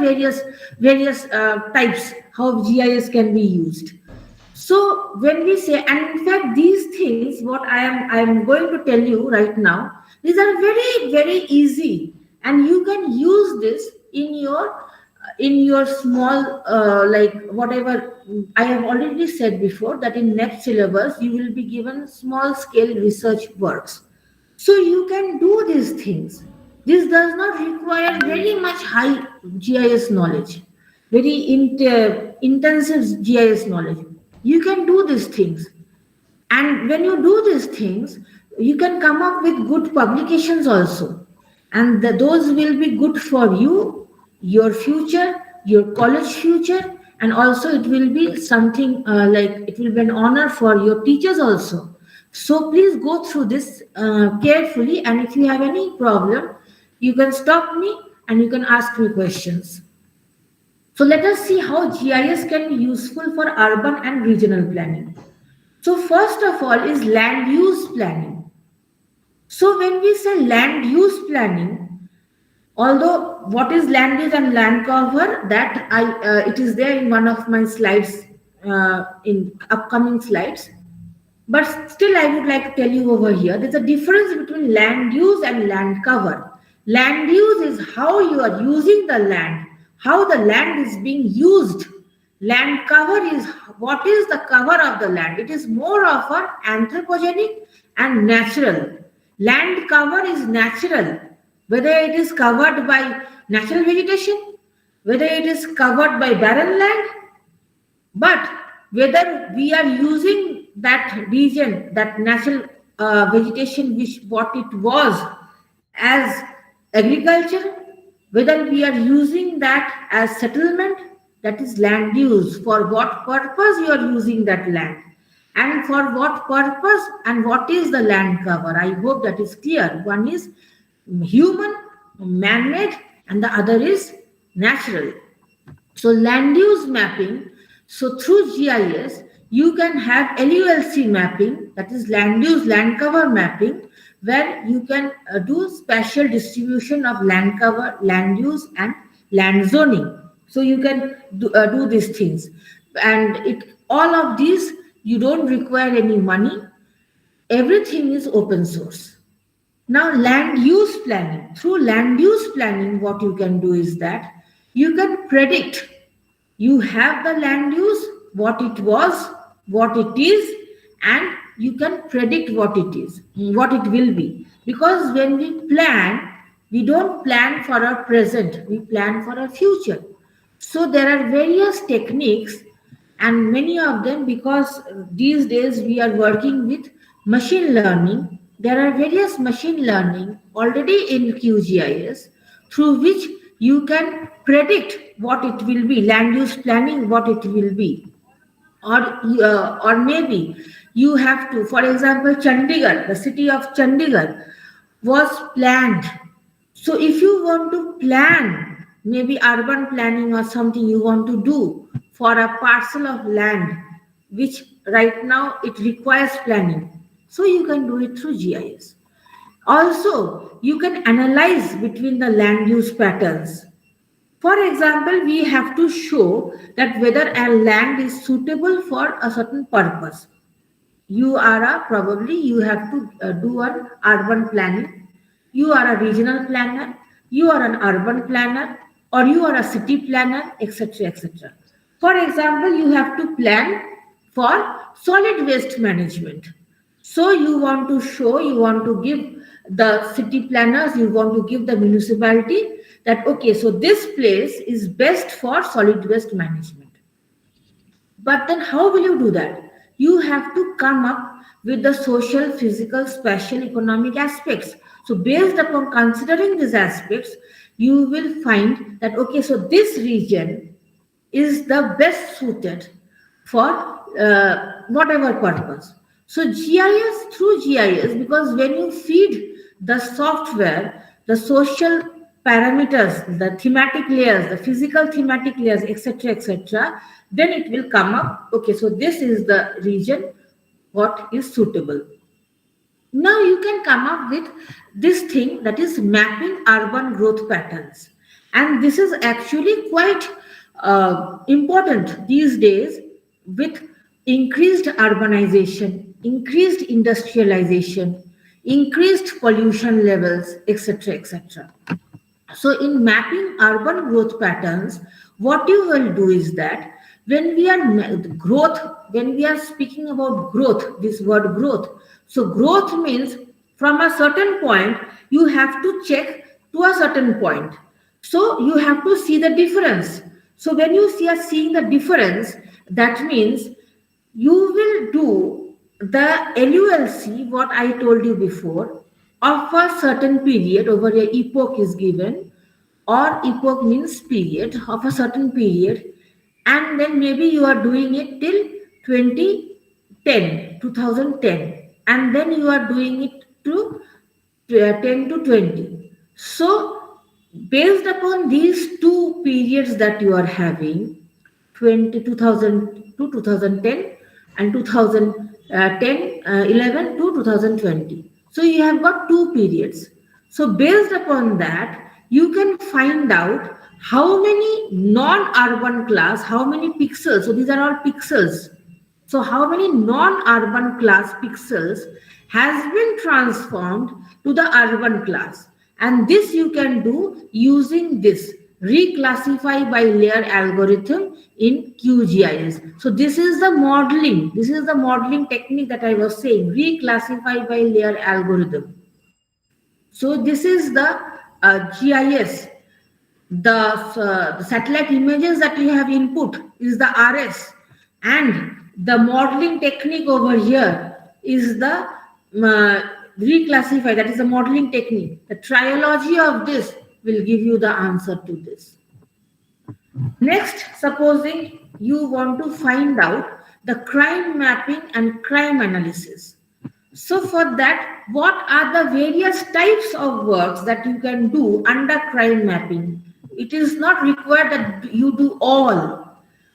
S2: various types how GIS can be used. So when we say, and in fact, these things, what I am going to tell you right now, these are very easy, and you can use this in your small like whatever I have already said before, that in next syllabus you will be given small scale research works, so you can do these things. This does not require very much high GIS knowledge, very intensive GIS knowledge. You can do these things. And when you do these things, you can come up with good publications also. And those will be good for you, your future, your college future, and also it will be something like it will be an honor for your teachers also. So please go through this carefully, and if you have any problem, you can stop me and you can ask me questions. So let us see how GIS can be useful for urban and regional planning. So first of all is land use planning. So when we say land use planning, although what is land use and land cover, that it is there in one of my slides, in upcoming slides. But still, I would like to tell you over here, there's a difference between land use and land cover. Land use is how you are using the land, how the land is being used. Land cover is what is the cover of the land. It is more of an anthropogenic and natural. Land cover is natural, whether it is covered by natural vegetation, whether it is covered by barren land, but whether we are using that region, that natural vegetation, which what it was as agriculture, whether we are using that as settlement, that is land use, for what purpose you are using that land, and for what purpose, and what is the land cover. I hope that is clear. One is human, man-made, and the other is natural. So land use mapping, so through GIS, you can have LULC mapping, that is land use, land cover mapping, where you can do spatial distribution of land cover, land use, and land zoning. So you can do these things. And all of these, you don't require any money. Everything is open source. Now, land use planning. Through land use planning, what you can do is that you can predict. You have the land use, what it was, what it is, and you can predict what it is, what it will be. Because when we plan, we don't plan for our present, we plan for our future. So there are various techniques, and many of them, because these days we are working with machine learning, there are various machine learning already in QGIS through which you can predict what it will be, land use planning, what it will be. Or maybe you have to, for example, Chandigarh, the city of Chandigarh was planned. So if you want to plan, maybe urban planning or something you want to do for a parcel of land, which right now it requires planning. So you can do it through GIS. Also, you can analyze between the land use patterns. For example, we have to show that whether a land is suitable for a certain purpose. You are probably you have to do an urban planning. You are a regional planner. You are an urban planner, or you are a city planner, etc., etc. For example, you have to plan for solid waste management. So you want to show, you want to give the city planners, you want to give the municipality that, okay, so this place is best for solid waste management. But then how will you do that? You have to come up with the social, physical, spatial, economic aspects. So based upon considering these aspects, you will find that, okay, so this region is the best suited for whatever purpose. So GIS, through GIS, because when you feed the software, the social parameters, the thematic layers, the physical thematic layers, etc., then it will come up, okay, so this is the region, what is suitable. Now you can come up with this thing, that is mapping urban growth patterns. And this is actually quite important these days with increased urbanization, increased industrialization, increased pollution levels, etc. So in mapping urban growth patterns, what you will do is that when we are speaking about growth, this word growth, so growth means from a certain point, you have to check to a certain point. So you have to see the difference. So when you are seeing the difference, that means you will do the LULC, what I told you before, of a certain period, over a epoch is given, or epoch means period, of a certain period, and then maybe you are doing it till 2010, and then you are doing it to 10 to 20. So based upon these two periods that you are having, 2000 to 2010 and 11 to 2020. So you have got two periods. So based upon that, you can find out how many non-urban class, how many pixels. So these are all pixels. So how many non-urban class pixels has been transformed to the urban class? And this you can do using this reclassify by layer algorithm in QGIS. So this is the modeling. This is the modeling technique that I was saying, reclassify by layer algorithm. So this is the GIS. The satellite images that you have input is the RS, and the modeling technique over here is the reclassify, that is the modeling technique. The triology of this will give you the answer to this. Next, supposing you want to find out the crime mapping and crime analysis. So for that, what are the various types of works that you can do under crime mapping? It is not required that you do all.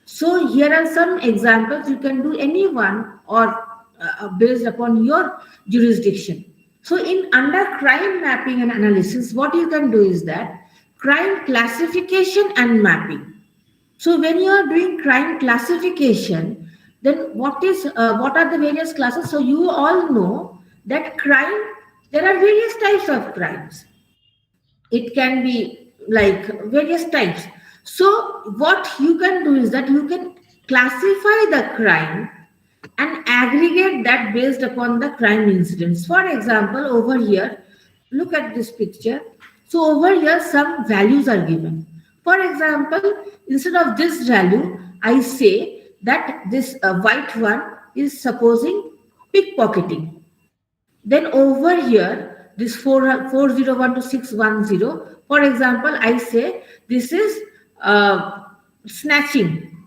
S2: So here are some examples. You can do any one or based upon your jurisdiction. So in under crime mapping and analysis, what you can do is that crime classification and mapping. So when you are doing crime classification, then what are the various classes? So you all know that crime, there are various types of crimes. It can be like various types. So what you can do is that you can classify the crime and aggregate that based upon the crime incidents. For example, over here, look at this picture. So over here, some values are given. For example, instead of this value, I say that this white one is supposing pickpocketing. Then over here, this 401 to 610, for example, I say this is snatching.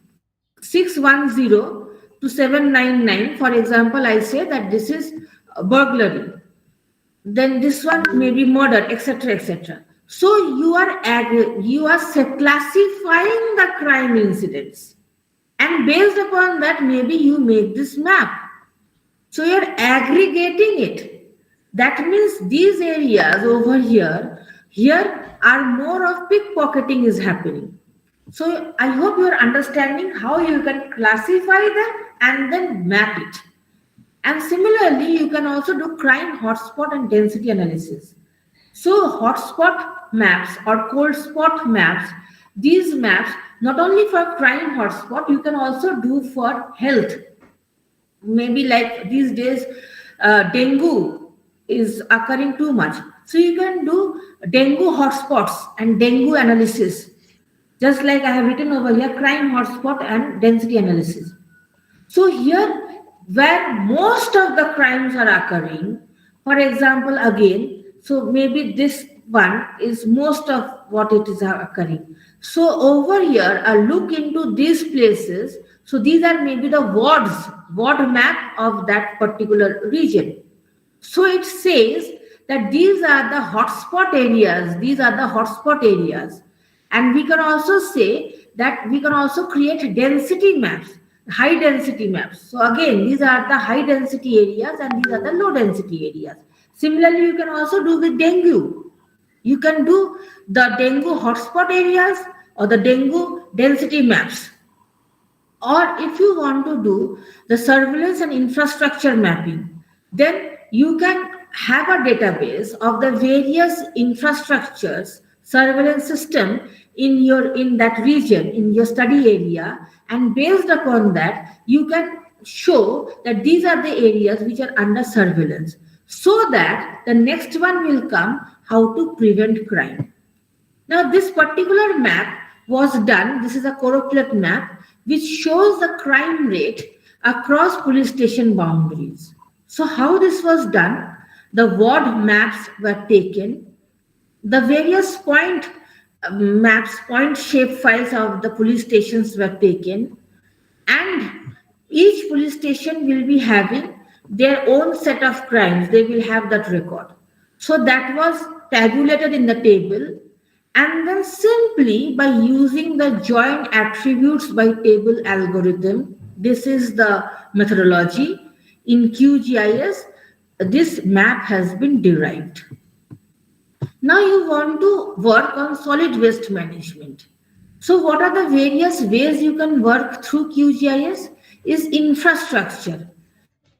S2: 610 to 799, for example, I say that this is burglary. Then this one may be murder, etc., etc. So you are classifying the crime incidents, and based upon that, maybe you make this map. So you're aggregating it. That means these areas over here are more of pickpocketing is happening. So I hope you're understanding how you can classify them and then map it. And similarly, you can also do crime hotspot and density analysis. So hotspot maps or cold spot maps, these maps, not only for crime hotspot, you can also do for health. Maybe like these days, dengue is occurring too much. So you can do dengue hotspots and dengue analysis. Just like I have written over here, crime hotspot and density analysis. So here, where most of the crimes are occurring, for example, again, so maybe this one is most of what it is occurring. So over here, a look into these places. So these are maybe the ward map of that particular region. So it says that these are the hotspot areas. These are the hotspot areas. And we can also say that we can also create density maps, high density maps. So again, these are the high density areas and these are the low density areas. Similarly, you can also do with dengue. You can do the dengue hotspot areas or the dengue density maps. Or if you want to do the surveillance and infrastructure mapping, then you can have a database of the various infrastructures, surveillance system in that region, in your study area, and based upon that, you can show that these are the areas which are under surveillance, so that the next one will come, how to prevent crime. Now, this particular map was done, this is a correlate map, which shows the crime rate across police station boundaries. So how this was done? The ward maps were taken, the various point maps, point shape files of the police stations were taken, and each police station will be having their own set of crimes. They will have that record. So that was tabulated in the table, and then simply by using the join attributes by table algorithm, this is the methodology in QGIS, this map has been derived. Now you want to work on solid waste management. So what are the various ways you can work through QGIS? is infrastructure.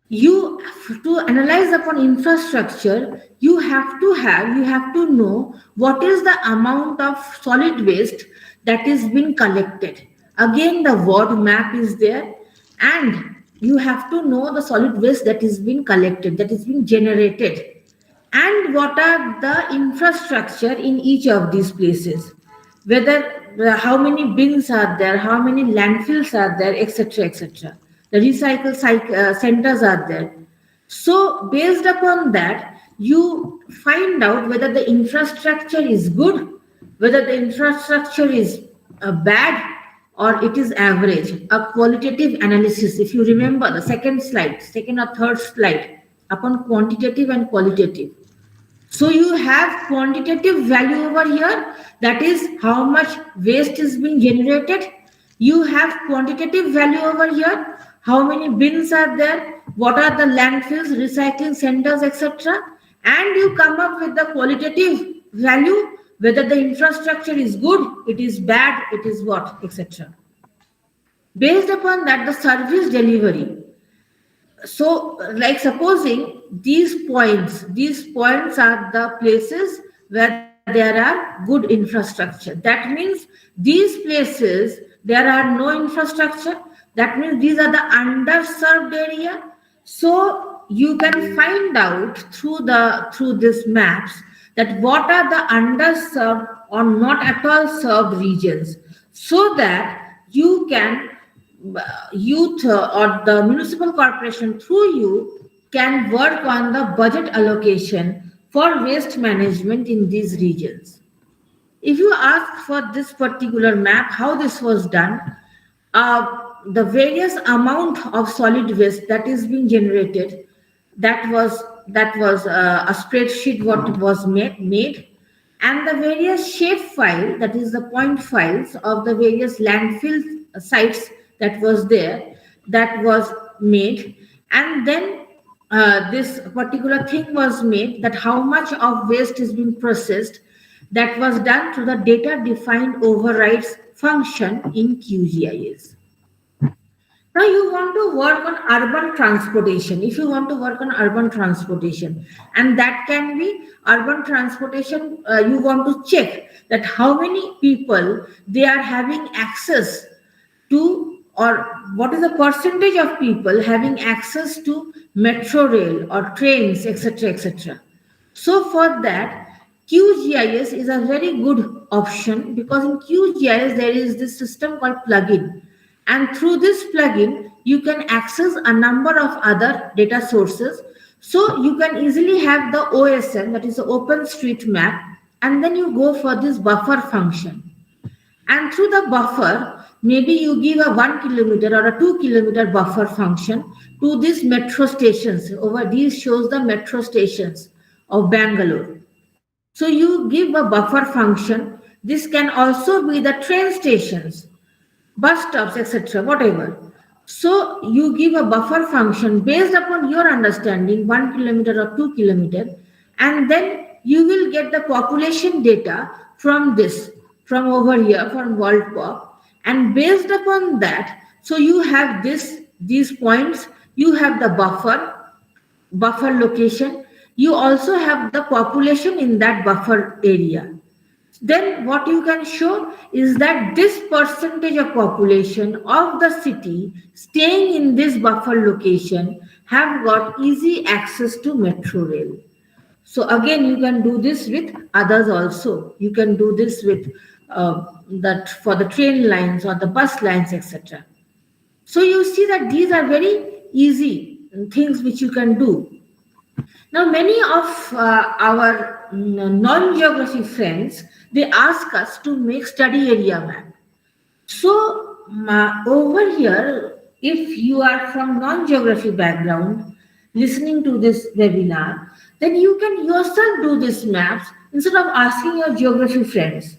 S2: You to analyze upon infrastructure, you have to know what is the amount of solid waste that is being collected. Again, the word map is there, and you have to know the solid waste that is being collected, that is being generated, and what are the infrastructure in each of these places, whether how many bins are there, how many landfills are there, etc., etc. The centers are there. So based upon that, you find out whether the infrastructure is good, whether the infrastructure is bad, or it is average. A qualitative analysis, if you remember the second or third slide, upon quantitative and qualitative. So you have quantitative value over here, that is how much waste is being generated. You have quantitative value over here, how many bins are there, what are the landfills, recycling centers, etc. And you come up with the qualitative value, whether the infrastructure is good, it is bad, it is what, etc. Based upon that, the service delivery. So, like supposing these points are the places where there are good infrastructure. That means these places there are no infrastructure. That means these are the underserved area. So you can find out through these maps that what are the underserved or not at all served regions, so that you can youth or the municipal corporation through you can work on the budget allocation for waste management in these regions. If you ask for this particular map, how this was done, uh, the various amount of solid waste that is being generated, that was a spreadsheet what was made, and the various shape file, that is the point files of the various landfill sites that was there, that was made. And then this particular thing was made, that how much of waste is being processed, that was done through the data defined overrides function in QGIS. Now you want to work on urban transportation. If you want to work on urban transportation, and that can be urban transportation, you want to check that how many people they are having access to, or what is the percentage of people having access to metro rail or trains, etc., etc. So for that, QGIS is a very good option, because in QGIS there is this system called plugin, and through this plugin you can access a number of other data sources. So you can easily have the OSM, that is the Open Street Map, and then you go for this buffer function. And through the buffer, maybe you give a 1 kilometer or a 2 kilometer buffer function to these metro stations. Over these shows the metro stations of Bangalore. So you give a buffer function. This can also be the train stations, bus stops, etc., whatever. So you give a buffer function based upon your understanding, 1 kilometer or 2 kilometer, and then you will get the population data from this, from over here, from World Pop. And based upon that, so you have these points, you have the buffer location, you also have the population in that buffer area. Then what you can show is that this percentage of population of the city staying in this buffer location have got easy access to metro rail. So again, you can do this with others also. You can do this with that for the train lines or the bus lines, etc. So you see that these are very easy things which you can do. Now, many of our non-geography friends, they ask us to make study area map. So over here, if you are from non-geography background, listening to this webinar, then you can yourself do these maps instead of asking your geography friends.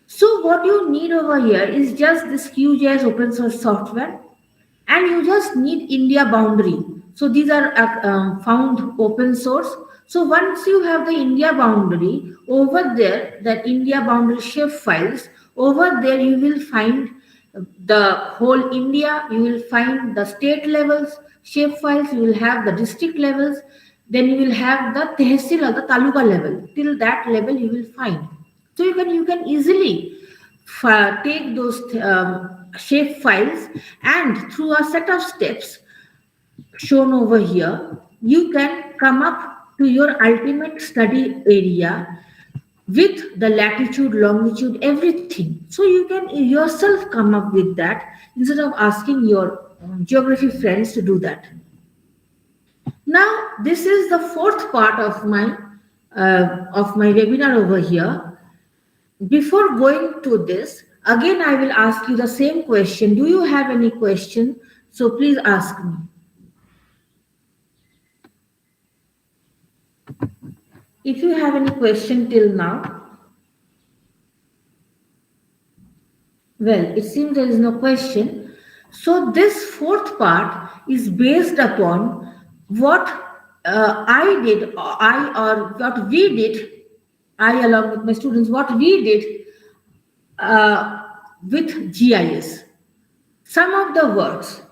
S2: So what you need over here is just this QGIS open source software, and you just need India boundary. So these are found open source. So once you have the India boundary, over there, that India boundary shape files, over there you will find the whole India, you will find the state levels, shape files, you will have the district levels, then you will have the tehsil or the taluka level. Till that level you will find. So you can easily take those shape files, and through a set of steps shown over here, you can come up to your ultimate study area with the latitude, longitude, everything. So you can yourself come up with that instead of asking your geography friends to do that. Now, this is the fourth part of my webinar over here. Before going to this, again I will ask you the same question. Do you have any question? So please ask me. If you have any question till now, well, it seems there is no question. So this fourth part is based upon what I did, or what we did, I along with my students, what we did with GIS. Some of the words.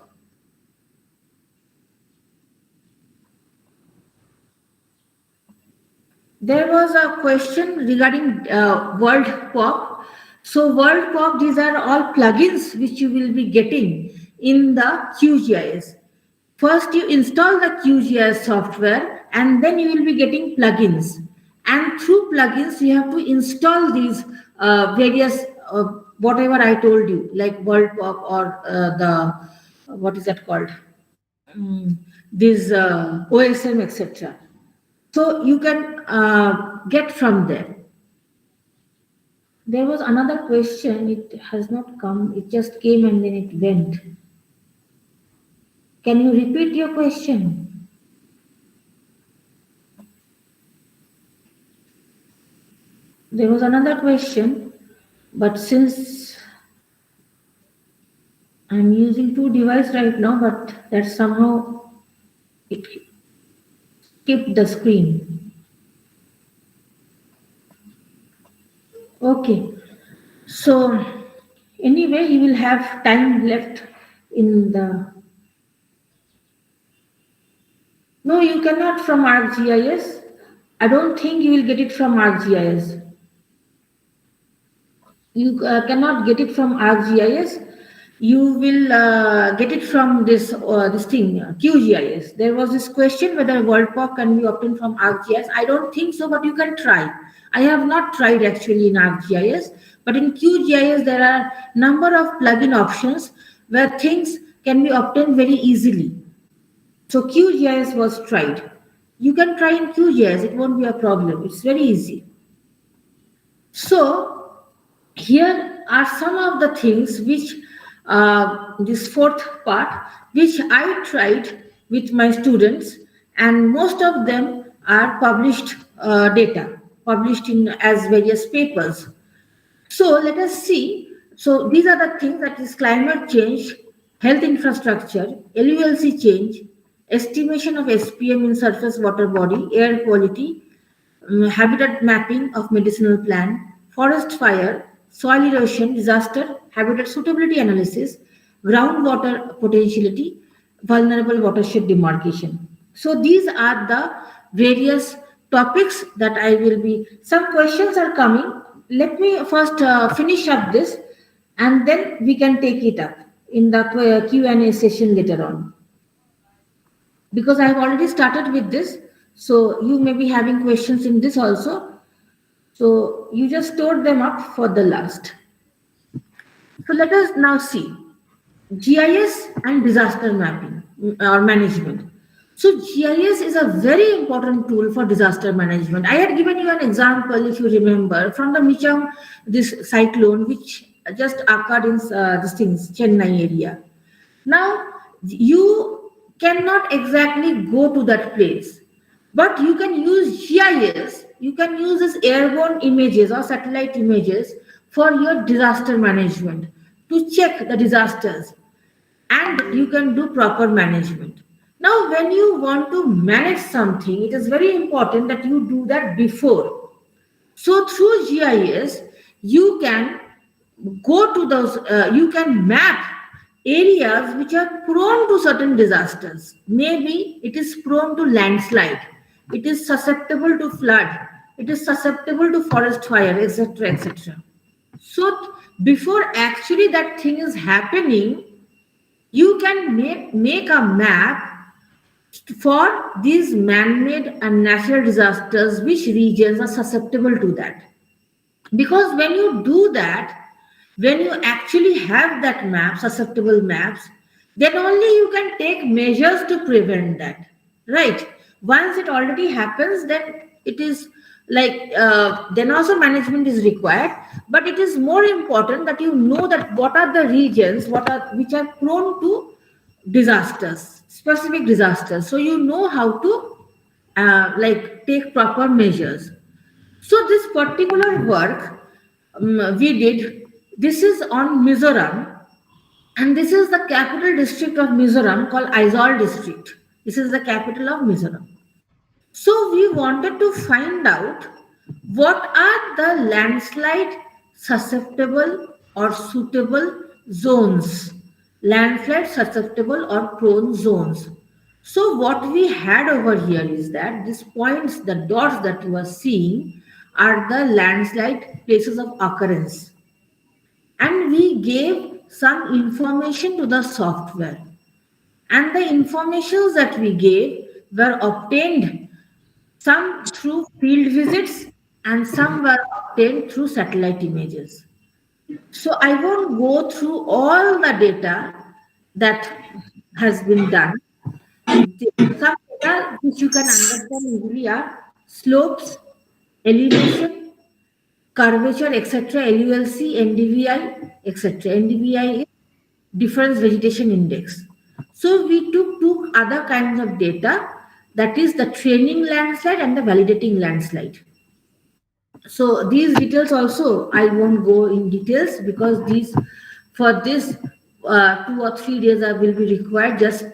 S2: There was a question regarding World Pop. So World Pop, these are all plugins which you will be getting in the QGIS. First, you install the QGIS software, and then you will be getting plugins. And through plugins, you have to install these various, whatever I told you, like World Pop or what is that called? This OSM, etc. So you can get from there. There was another question, it has not come, it just came and then it went. Can you repeat your question? There was another question, but since I'm using two devices right now, but that somehow it skipped the screen. Okay, so anyway, you will have time left in the... No, you cannot from ArcGIS. I don't think you will get it from ArcGIS. You cannot get it from ArcGIS. You will get it from this thing, QGIS. There was this question whether WorldPop can be obtained from ArcGIS. I don't think so, but you can try. I have not tried actually in ArcGIS, but in QGIS there are number of plugin options where things can be obtained very easily. So QGIS was tried. You can try in QGIS, it won't be a problem. It's very easy. So here are some of the things which this fourth part, which I tried with my students, and most of them are published data, published in as various papers. So let us see. So these are the things, that is climate change, health infrastructure, LULC change, estimation of SPM in surface water body, air quality, habitat mapping of medicinal plant, forest fire, soil erosion, disaster, habitat suitability analysis, groundwater potentiality, vulnerable watershed demarcation. So these are the various topics that I will be... Some questions are coming. Let me first finish up this, and then we can take it up in the Q&A session later on. Because I have already started with this, so you may be having questions in this also. So you just stored them up for the last. So let us now see GIS and disaster mapping or management. So GIS is a very important tool for disaster management. I had given you an example, if you remember, from the Michang, this cyclone, which just occurred in Chennai area. Now, you cannot exactly go to that place, but you can use GIS, you can use this airborne images or satellite images for your disaster management to check the disasters, and you can do proper management. Now, when you want to manage something, it is very important that you do that before. So through GIS, you can go to those, you can map areas which are prone to certain disasters. Maybe it is prone to landslide, it is susceptible to flood, it is susceptible to forest fire, etc., etc. So before actually that thing is happening, you can make a map for these man-made and natural disasters, which regions are susceptible to that. Because when you do that, when you actually have that map, susceptible maps, then only you can take measures to prevent that, right? Once it already happens, then it is like, then also management is required, but it is more important that you know that what are the regions which are prone to disasters, specific disasters, so you know how to like take proper measures. So this particular work we did, this is on Mizoram, and this is the capital district of Mizoram called Aizawl district. This is the capital of Mizoram. So we wanted to find out what are the landslide susceptible or suitable zones, landslide susceptible or prone zones. So what we had over here is that these points, the dots that you are seeing, are the landslide places of occurrence. And we gave some information to the software. And the informations that we gave were obtained, some through field visits and some were obtained through satellite images. So I won't go through all the data that has been done. Some data which you can understand easily are slopes, elevation, curvature, etc., LULC, NDVI, etc. NDVI is difference vegetation index. So we took two other kinds of data, that is the training landslide and the validating landslide. So these details also I won't go in details, because these, for this 2 or 3 days I will be required just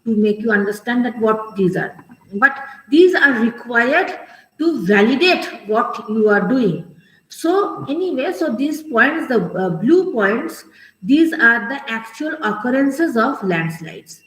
S2: to make you understand that what these are. But these are required to validate what you are doing. So anyway, so these points, the blue points, these are the actual occurrences of landslides.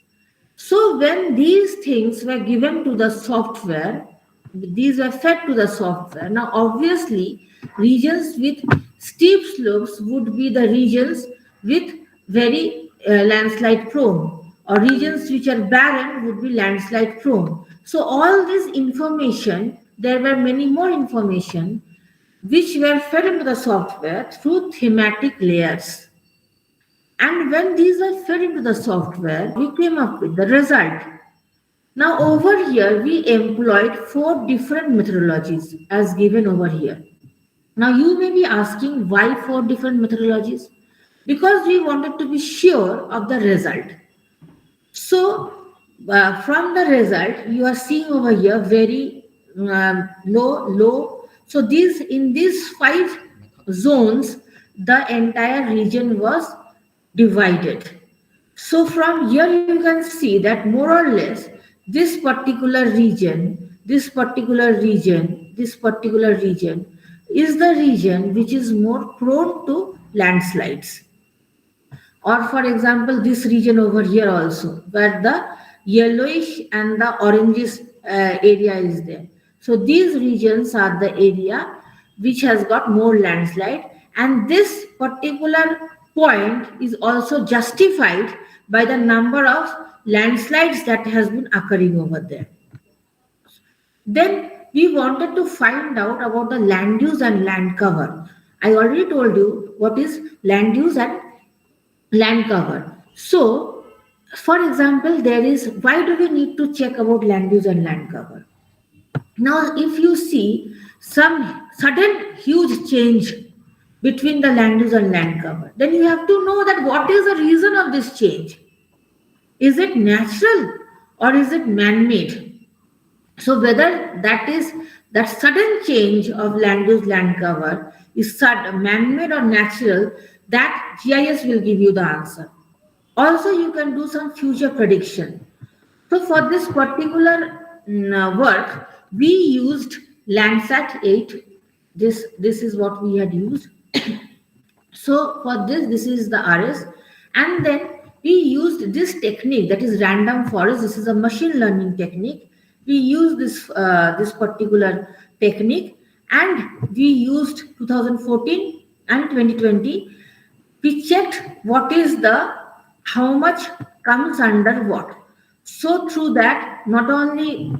S2: So when these things were given to the software, these were fed to the software. Now, obviously, regions with steep slopes would be the regions with very landslide prone, or regions which are barren would be landslide prone. So all this information, there were many more information which were fed into the software through thematic layers. And when these were fed into the software, we came up with the result. Now over here, we employed 4 different methodologies as given over here. Now you may be asking why 4 different methodologies? Because we wanted to be sure of the result. So from the result, you are seeing over here very low. So in these 5 zones, the entire region was divided. So from here you can see that more or less this particular region is the region which is more prone to landslides. Or for example, this region over here also, where the yellowish and the orangish area is there. So these regions are the area which has got more landslide, and this particular point is also justified by the number of landslides that has been occurring over there. Then we wanted to find out about the land use and land cover. I already told you what is land use and land cover. So, for example, why do we need to check about land use and land cover? Now, if you see some sudden huge change between the land use and land cover, then you have to know that what is the reason of this change. Is it natural or is it man-made? So whether that sudden change of land use, land cover is man-made or natural, that GIS will give you the answer. Also, you can do some future prediction. So for this particular work, we used Landsat 8. This is what we had used. So for this is the RS, and then we used this technique, that is random forest. This is a machine learning technique. We used this particular technique, and we used 2014 and 2020. We checked what is the how much comes under what. So through that, not only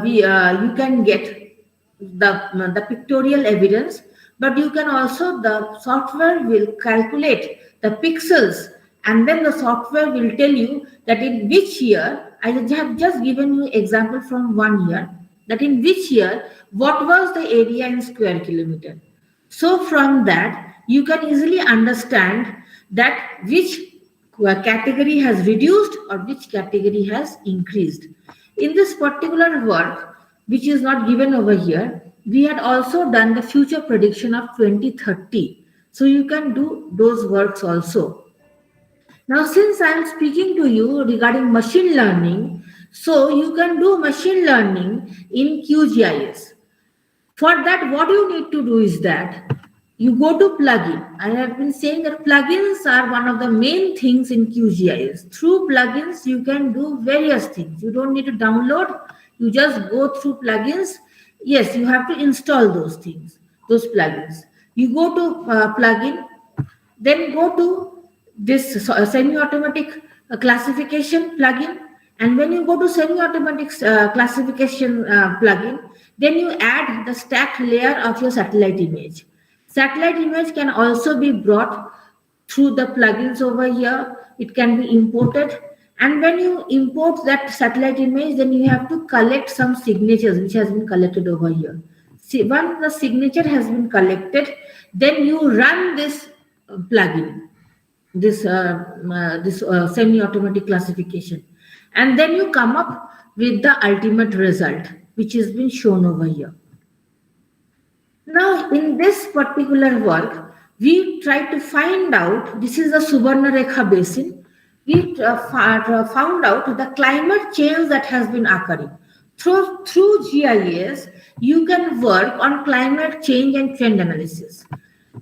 S2: we you can get the pictorial evidence, but you can also, the software will calculate the pixels, and then the software will tell you that in which year, I have just given you example from 1 year, that in which year what was the area in square kilometer. So from that you can easily understand that which category has reduced or which category has increased. In this particular work, which is not given over here, we had also done the future prediction of 2030. So you can do those works also. Now, since I am speaking to you regarding machine learning, so you can do machine learning in QGIS. For that, what you need to do is that you go to plugin. I have been saying that plugins are one of the main things in QGIS. Through plugins, you can do various things. You don't need to download. You just go through plugins. Yes, you have to install those things, those plugins. You go to plugin, then go to this semi-automatic classification plugin, and when you go to semi-automatic classification plugin, then you add the stacked layer of your satellite image. Satellite image can also be brought through the plugins over here. It can be imported, and when you import that satellite image, then you have to collect some signatures which has been collected over here. See, once the signature has been collected, then you run this plugin, this semi-automatic classification, and then you come up with the ultimate result, which has been shown over here. Now, in this particular work, we try to find out, this is the Subarnarekha Basin. We found out the climate change that has been occurring. Through GIS, you can work on climate change and trend analysis.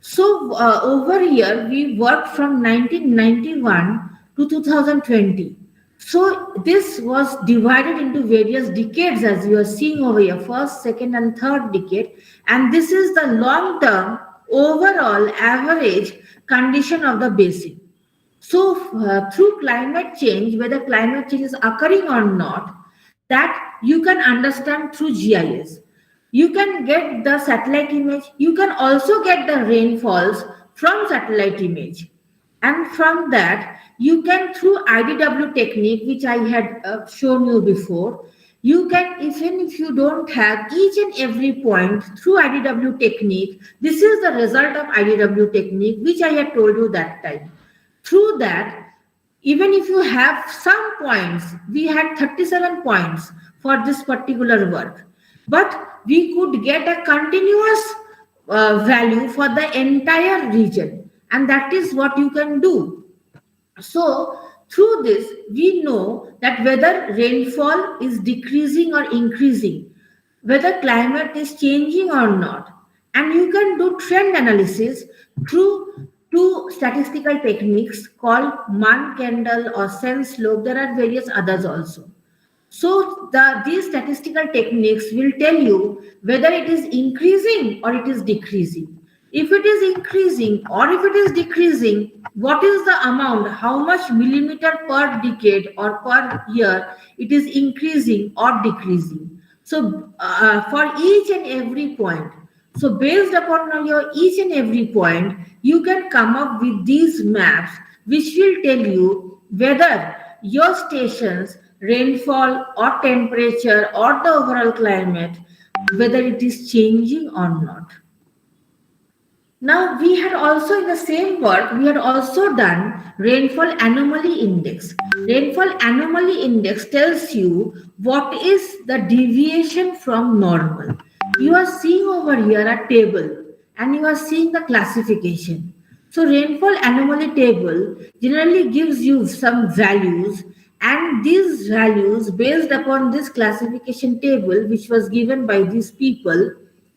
S2: So over here, we worked from 1991 to 2020. So this was divided into various decades, as you are seeing over here, first, second, and third decade. And this is the long-term overall average condition of the basin. So through climate change, whether climate change is occurring or not, that you can understand through GIS. You can get the satellite image. You can also get the rainfalls from satellite image. And from that, you can, through IDW technique, which I had shown you before, you can, even if you don't have each and every point through IDW technique, this is the result of IDW technique, which I had told you that time. Through that, even if you have some points, we had 37 points for this particular work, but we could get a continuous value for the entire region, and that is what you can do. So through this, we know that whether rainfall is decreasing or increasing, whether climate is changing or not, and you can do trend analysis through two statistical techniques called Mann-Kendall or Sense-Slope. There are various others also. So these statistical techniques will tell you whether it is increasing or it is decreasing. If it is increasing or if it is decreasing, what is the amount, how much millimeter per decade or per year it is increasing or decreasing. So for each and every point, so based upon your each and every point, you can come up with these maps which will tell you whether your station's rainfall or temperature or the overall climate, whether it is changing or not. Now, we had also, in the same work, we had also done rainfall anomaly index. Rainfall anomaly index tells you what is the deviation from normal. You are seeing over here a table and you are seeing the classification. So rainfall anomaly table generally gives you some values, and these values based upon this classification table which was given by these people,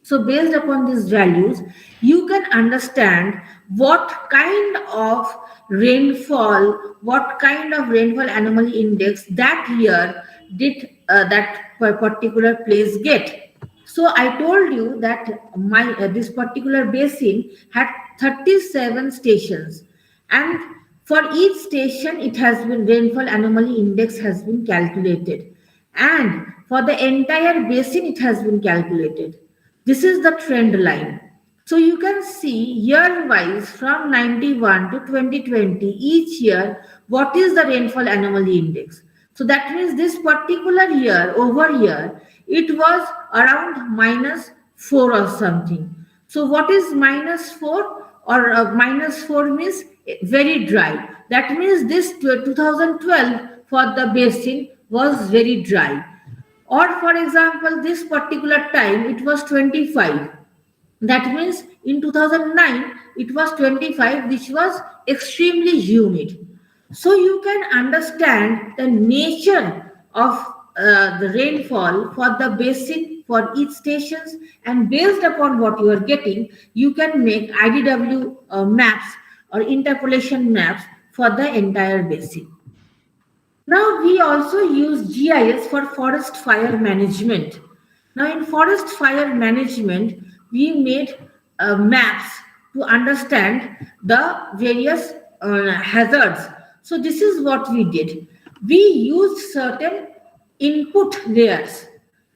S2: So based upon these values, you can understand what kind of rainfall anomaly index that year did that particular place get. So I told you that my this particular basin had 37 stations, and for each station it has been rainfall anomaly index has been calculated, and for the entire basin it has been calculated. This is the trend line. So you can see year wise from 91 to 2020 each year what is the rainfall anomaly index. So that means this particular year over year it was around -4 or something. So what is -4 or -4 means very dry. That means this 2012 for the basin was very dry. Or for example, this particular time it was 25. That means in 2009 it was 25, which was extremely humid. So you can understand the nature of the rainfall for the basin for each stations, and based upon what you are getting, you can make IDW maps or interpolation maps for the entire basin. Now we also use GIS for forest fire management. Now in forest fire management, we made maps to understand the various hazards. So this is what we did. We used certain input layers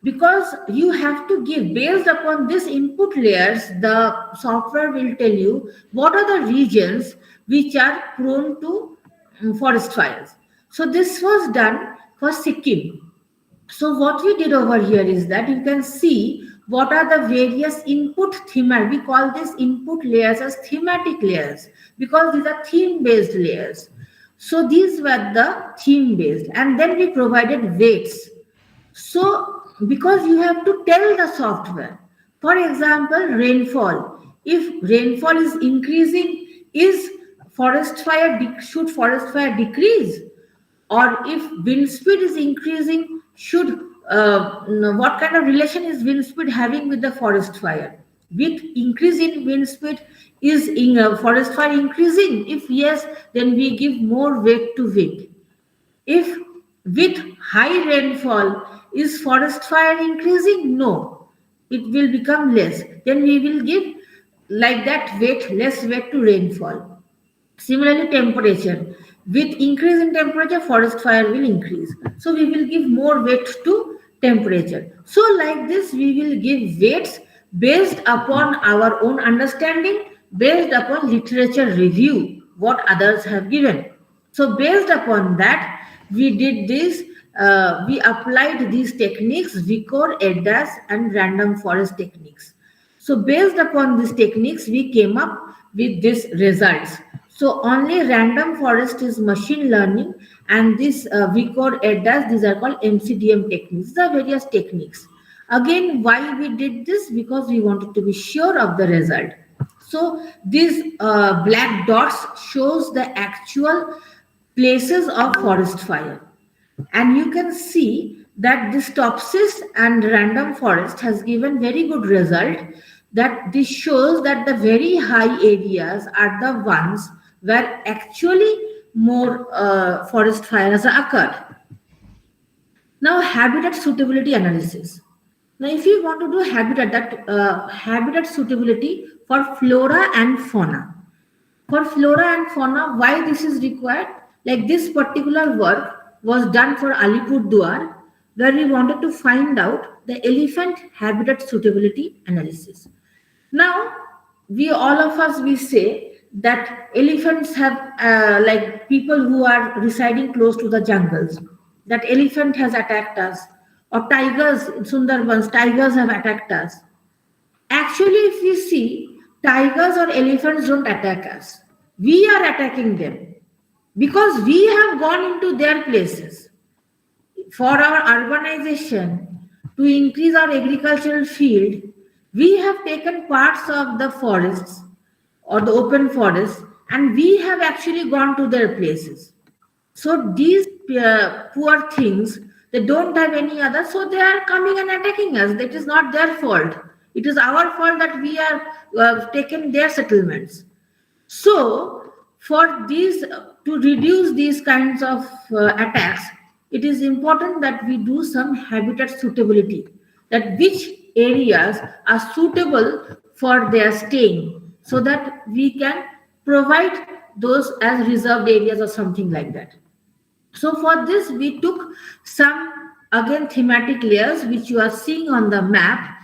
S2: because you have to give based upon this input layers, the software will tell you what are the regions which are prone to forest fires. So this was done for Sikkim. So what we did over here is that you can see what are the various input thematic. We call this input layers as thematic layers because these are theme based layers. So these were the theme based, and then we provided weights. So because you have to tell the software, for example, rainfall. If rainfall is increasing, is should forest fire decrease? Or if wind speed is increasing, should what kind of relation is wind speed having with the forest fire? With increase in wind speed, is in forest fire increasing? If yes, then we give more weight to wind. If with high rainfall, is forest fire increasing? No, it will become less. Then we will give like that weight, less weight to rainfall. Similarly, temperature. With increase in temperature, forest fire will increase. So we will give more weight to temperature. So like this, we will give weights based upon our own understanding, based upon literature review, what others have given. So based upon that, we did this. We applied these techniques, VCOR, EDAS, and random forest techniques. So based upon these techniques, we came up with these results. So only random forest is machine learning, and this VCOR, EDAS, these are called MCDM techniques. These are various techniques. Again, why we did this? Because we wanted to be sure of the result. So these black dots shows the actual places of forest fire. And you can see that this topsis and random forest has given very good result, that this shows that the very high areas are the ones where actually more forest fires occurred. Now habitat suitability analysis. Now if you want to do habitat suitability for flora and fauna. For flora and fauna, why this is required? Like this particular work was done for Alipurduar, where we wanted to find out the elephant habitat suitability analysis. Now, all of us, we say that elephants have, like people who are residing close to the jungles, that elephant has attacked us, or tigers in Sundarbans, tigers have attacked us. Actually, if we see, tigers or elephants don't attack us. We are attacking them because we have gone into their places. For our urbanization, to increase our agricultural field, we have taken parts of the forests or the open forests, and we have actually gone to their places. So these poor things, they don't have any other, so they are coming and attacking us. That is not their fault. It is our fault that we are taken their settlements. So, for these to reduce these kinds of attacks, it is important that we do some habitat suitability. That which areas are suitable for their staying, so that we can provide those as reserved areas or something like that. So for this, we took some again thematic layers which you are seeing on the map,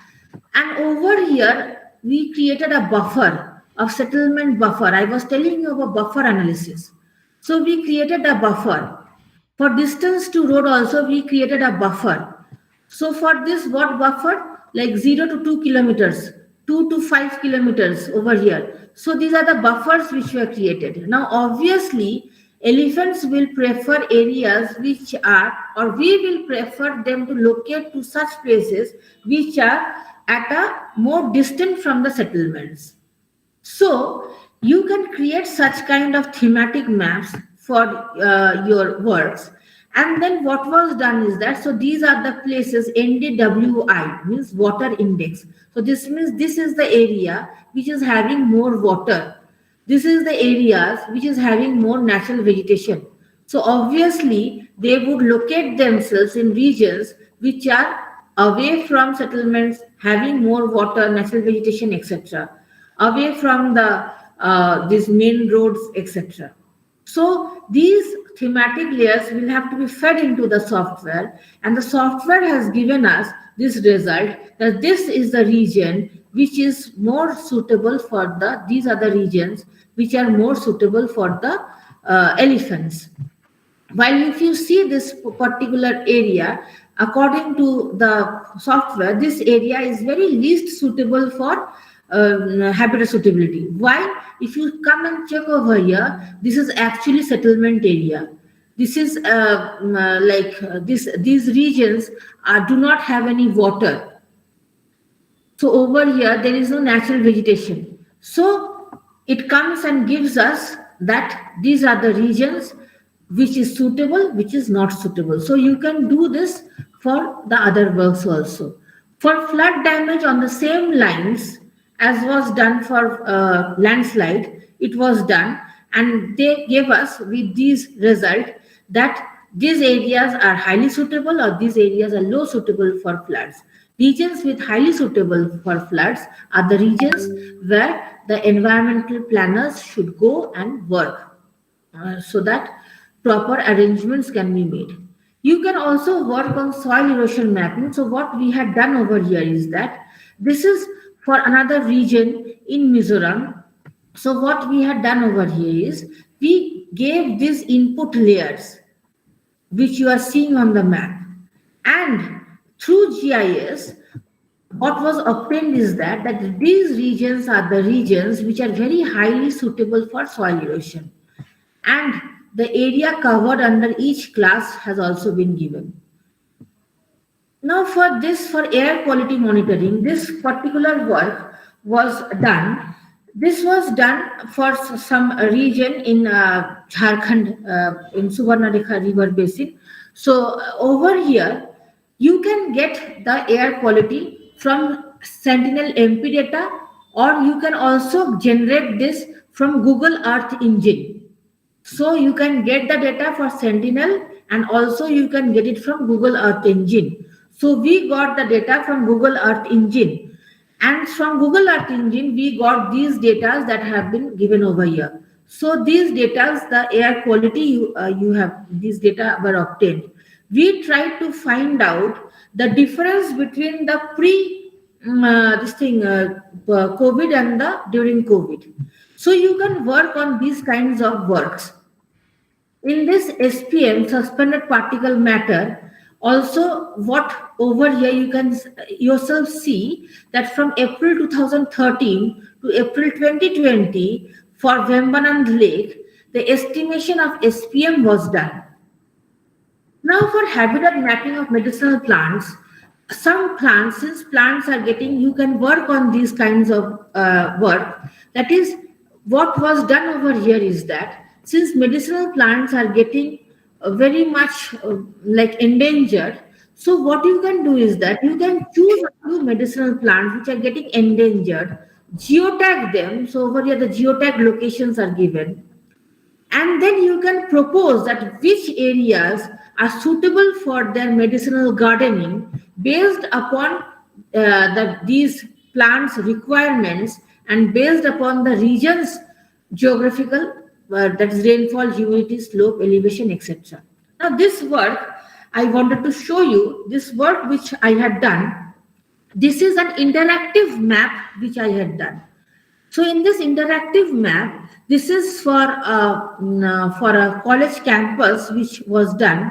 S2: and over here we created a buffer of settlement buffer. I was telling you about buffer analysis. So we created a buffer. For distance to road also we created a buffer. So for this, what buffer? Like 0 to 2 kilometers, 2 to 5 kilometers over here. So these are the buffers which were created. Now, obviously, elephants will prefer areas which are, or we will prefer them to locate to such places which are at a more distant from the settlements. So you can create such kind of thematic maps for your works. And then what was done is that, so these are the places, NDWI means water index. So this means this is the area which is having more water. This is the areas which is having more natural vegetation. So obviously they would locate themselves in regions which are away from settlements, having more water, natural vegetation, etc., away from the these main roads, etc. So these thematic layers will have to be fed into the software, and the software has given us this result that this is the region which is more suitable for the, these are the regions which are more suitable for the elephants. While if you see this particular area, according to the software, this area is very least suitable for habitat suitability. Why? If you come and check over here, this is actually settlement area. This is these regions do not have any water. So over here, there is no natural vegetation. So it comes and gives us that these are the regions which is suitable, which is not suitable. So you can do this for the other works also. For flood damage on the same lines as was done for landslide, it was done, and they gave us with these result that these areas are highly suitable or these areas are low suitable for floods. Regions with highly suitable for floods are the regions where the environmental planners should go and work so that proper arrangements can be made. You can also work on soil erosion mapping. So what we had done over here is that this is for another region in Mizoram. So what we had done over here is we gave these input layers which you are seeing on the map, and through GIS what was obtained is that these regions are the regions which are very highly suitable for soil erosion, and the area covered under each class has also been given. Now for this, for air quality monitoring, this particular work was done. This was done for some region in Jharkhand, in Subarnarekha River Basin. So over here, you can get the air quality from Sentinel MP data, or you can also generate this from Google Earth Engine. So you can get the data for Sentinel, and also you can get it from Google Earth Engine. So we got the data from Google Earth Engine. And from Google Earth Engine, we got these data that have been given over here. So these data, the air quality you have, these data were obtained. We tried to find out the difference between the COVID and the during COVID. So you can work on these kinds of works. In this SPM, suspended particle matter, also what over here you can yourself see that from April 2013 to April 2020 for Vembanand Lake, the estimation of SPM was done. Now for habitat mapping of medicinal plants, some plants, since plants are getting, you can work on these kinds of work. That is, what was done over here is that since medicinal plants are getting very much like endangered, So what you can do is that you can choose a few medicinal plants which are getting endangered, geotag them. So over here the geotag locations are given, and then you can propose that which areas are suitable for their medicinal gardening based upon these plants requirements and based upon the region's geographical, that is rainfall, humidity, slope, elevation, etc. Now this work I wanted to show you, this work which I had done. This is an interactive map which I had done. So in this interactive map, this is for a college campus which was done.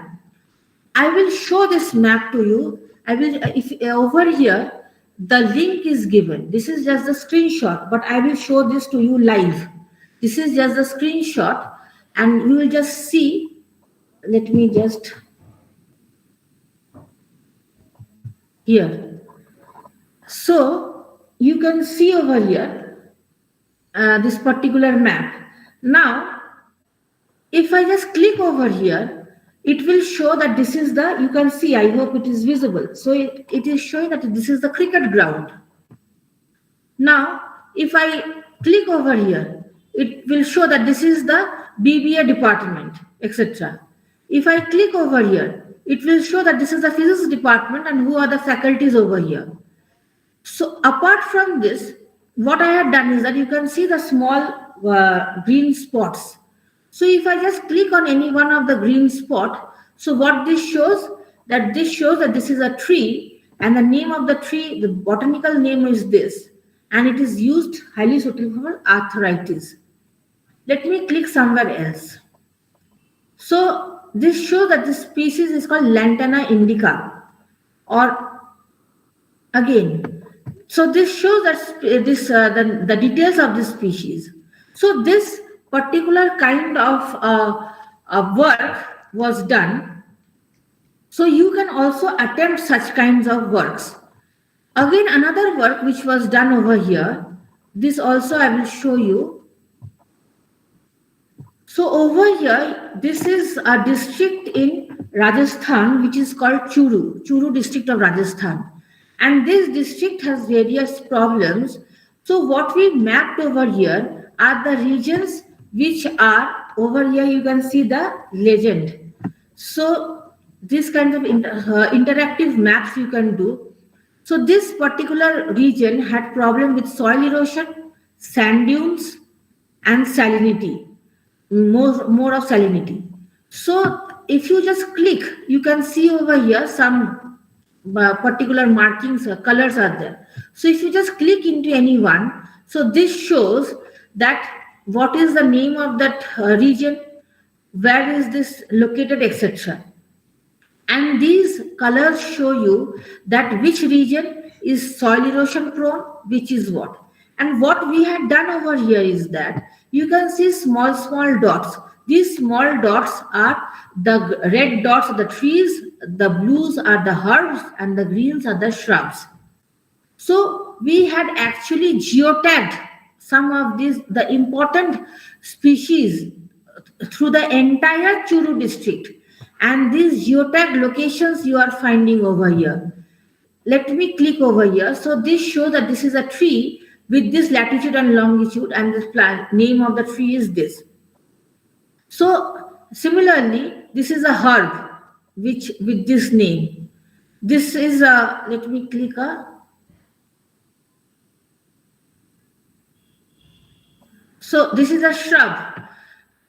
S2: I will show this map to you. I will, if over here the link is given. This is just the screenshot, but I will show this to you live. This is just the screenshot, and you will just see. Let me just here. So you can see over here this particular map. Now, if I just click over here, it will show that this is the, you can see, I hope it is visible. So it is showing that this is the cricket ground. Now, if I click over here, it will show that this is the BBA department, etc. If I click over here, it will show that this is the physics department and who are the faculties over here. So apart from this, what I have done is that you can see the small green spots. So if I just click on any one of the green spot, so what this shows, that this shows that this is a tree, and the name of the tree, the botanical name is this, and it is used highly suitable for arthritis. Let me click somewhere else. So this shows that this species is called Lantana indica, or again, so this shows that the details of this species. So this particular kind of work was done. So you can also attempt such kinds of works. Again, another work which was done over here, this also I will show you. So over here, this is a district in Rajasthan which is called Churu district of Rajasthan. And this district has various problems. So what we mapped over here are the regions which are, over here you can see the legend. So this kind of interactive maps you can do. So this particular region had problem with soil erosion, sand dunes, and salinity, more of salinity. So if you just click, you can see over here some particular markings, colors are there. So if you just click into any one, so this shows that what is the name of that region, where is this located, etc. And these colors show you that which region is soil erosion prone, which is what. And what we had done over here is that you can see small dots. These small dots are the red dots are the trees, the blues are the herbs, and the greens are the shrubs. So we had actually geotagged some of these, the important species through the entire Churu district. And these geotag locations you are finding over here. Let me click over here. So this shows that this is a tree with this latitude and longitude, and the name of the tree is this. So similarly, this is a herb which with this name. This is a, let me click a. So this is a shrub.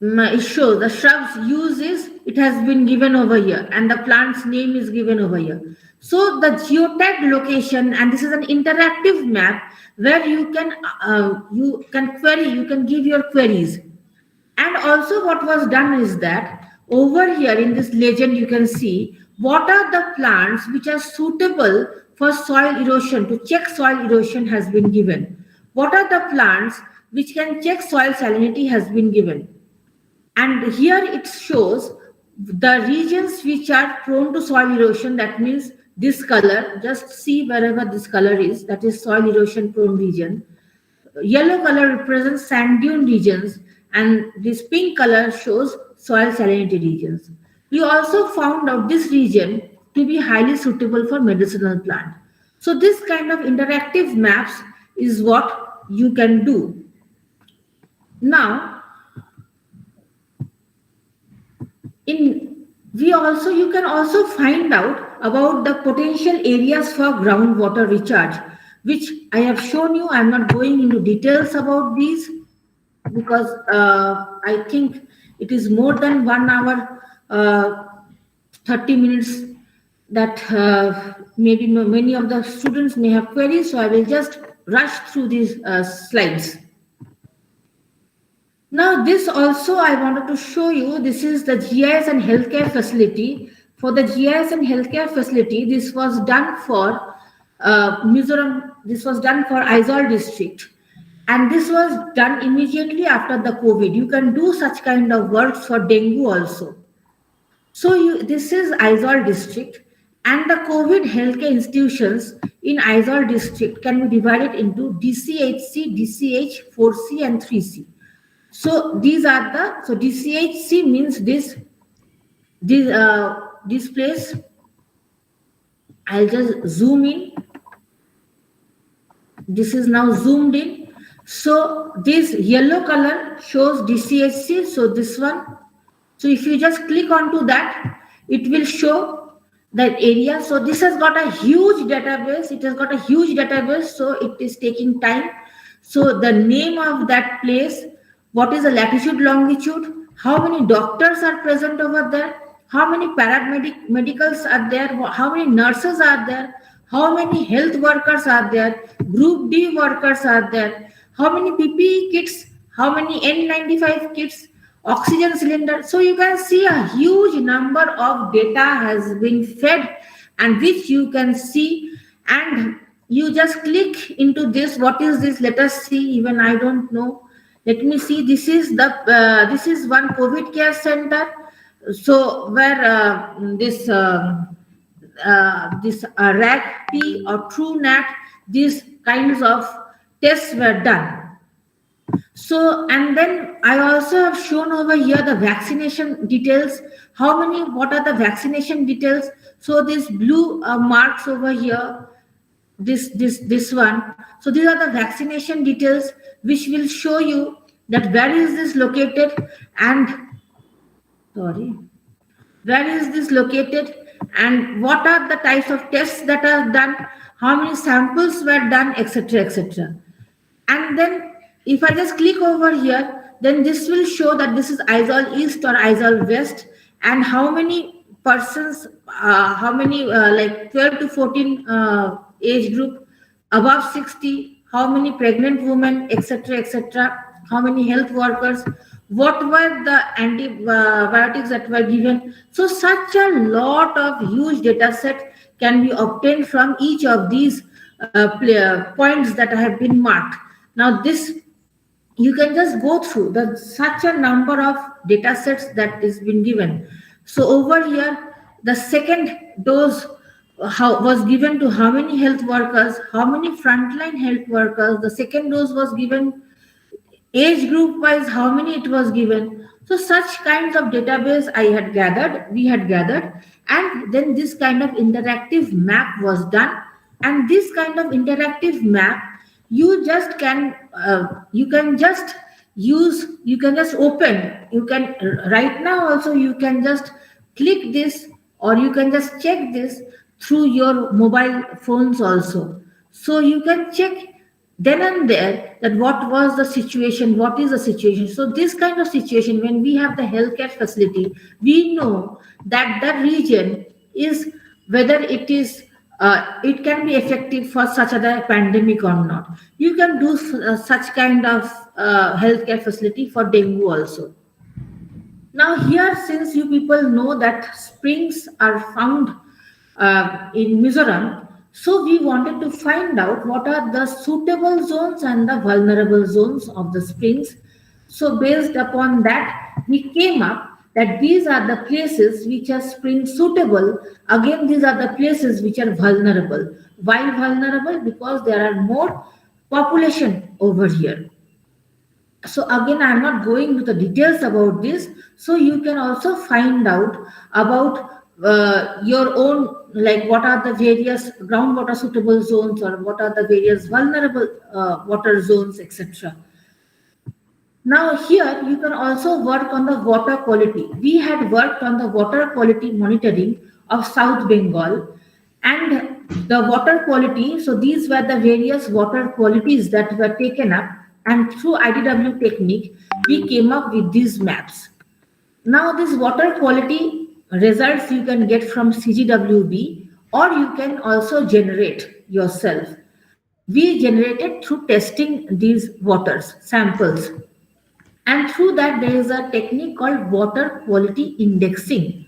S2: It shows the shrub's use is, it has been given over here, and the plant's name is given over here. So the geotag location, and this is an interactive map where you can query, you can give your queries. And also what was done is that over here in this legend you can see what are the plants which are suitable for soil erosion, to check soil erosion has been given. What are the plants which can check soil salinity has been given. And here it shows the regions which are prone to soil erosion, that means this color, just see wherever this color is, that is soil erosion prone region. Yellow color represents sand dune regions, and this pink color shows soil salinity regions. We also found out this region to be highly suitable for medicinal plant. So this kind of interactive maps is what you can do. Now, in we also you can also find out about the potential areas for groundwater recharge, which I have shown you. I'm not going into details about these because I think it is more than 1 hour, 30 minutes that maybe many of the students may have queries. So I will just rush through these slides. Now, this also I wanted to show you. This is the GIS and healthcare facility. For the GIS and healthcare facility, this was done for Mizoram. This was done for Aizawl district, and this was done immediately after the COVID. You can do such kind of works for dengue also. So this is Aizawl district, and the COVID healthcare institutions in Aizawl district can be divided into DCHC, DCH, 4C, and 3C. So these are the DCHC means this place. I'll just zoom in. This is now zoomed in. So this yellow color shows DCHC. So this one. So if you just click onto that, it will show that area. So this has got a huge database. It has got a huge database. So it is taking time. So the name of that place, what is the latitude, longitude, how many doctors are present over there, how many medicals are there, how many nurses are there, how many health workers are there, group D workers are there, how many PPE kits, how many N95 kits, oxygen cylinder. So you can see a huge number of data has been fed, and which you can see, and you just click into this. What is this? Let us see. Even I don't know. Let me see. This is one COVID care center. So where this RAG-P or TrueNat, these kinds of tests were done. So, and then I also have shown over here the vaccination details. What are the vaccination details? So these blue marks over here, this one. So these are the vaccination details, which will show you that where is this located, and where is this located, and what are the types of tests that are done, how many samples were done, etc., etc. And then if I just click over here, then this will show that this is Aizawl East or Aizawl West, and how many persons, like 12 to 14 age group, above 60, how many pregnant women, etc., etc., how many health workers, what were the antibiotics that were given. So such a lot of huge data set can be obtained from each of these points that have been marked. Now this, you can just go through such a number of data sets that is been given. So over here, the second dose was given to how many health workers, how many frontline health workers. The second dose was given, age group wise, how many it was given. So such kinds of database we had gathered, and then this kind of interactive map was done. And this kind of interactive map, you can just open. You can right now also, you can just click this, or you can just check this through your mobile phones also. So you can check then and there that what was the situation, what is the situation. So this kind of situation, when we have the healthcare facility, we know that that region is, whether it is it can be effective for such a pandemic or not. You can do such kind of healthcare facility for dengue also. Now here, since you people know that springs are found in Mizoram, so we wanted to find out what are the suitable zones and the vulnerable zones of the springs. So based upon that, we came up that these are the places which are spring suitable. Again, these are the places which are vulnerable. Why vulnerable? Because there are more population over here. So again, I'm not going into the details about this. So you can also find out about your own, like what are the various groundwater suitable zones or what are the various vulnerable water zones, etc. Now here you can also work on the water quality. We had worked on the water quality monitoring of South Bengal and the water quality. So these were the various water qualities that were taken up, and through IDW technique we came up with these maps. Now this water quality results you can get from CGWB, or you can also generate yourself. We generated through testing these waters samples, and through that there is a technique called water quality indexing.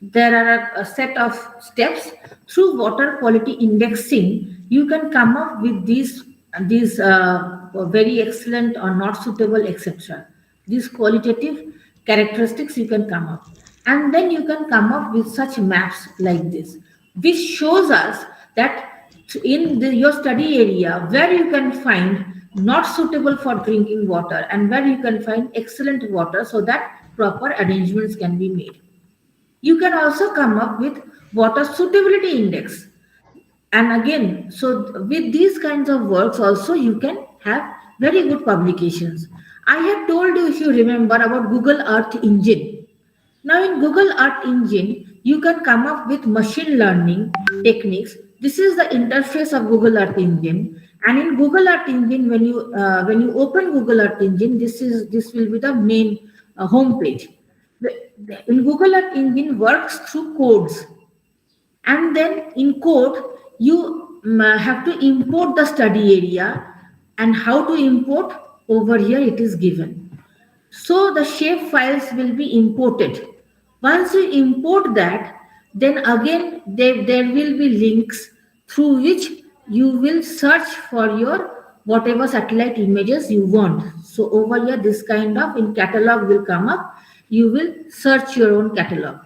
S2: There are a set of steps. Through water quality indexing you can come up with these very excellent or not suitable, etc. These qualitative characteristics you can come up, and then you can come up with such maps like this, which shows us that in your study area where you can find not suitable for drinking water and where you can find excellent water, so that proper arrangements can be made. You can also come up with water suitability index. And again, so with these kinds of works also you can have very good publications. I have told you, if you remember, about Google Earth Engine. Now in Google Earth Engine, you can come up with machine learning techniques. This is the interface of Google Earth Engine. And in Google Earth Engine, when you open Google Earth Engine, this will be the main home page. In Google Earth Engine works through codes, and then in code you have to import the study area, and how to import, over here it is given. So the shape files will be imported. Once you import that, then again there will be links through which you will search for your whatever satellite images you want. So over here this kind of in catalog will come up. You will search your own catalog,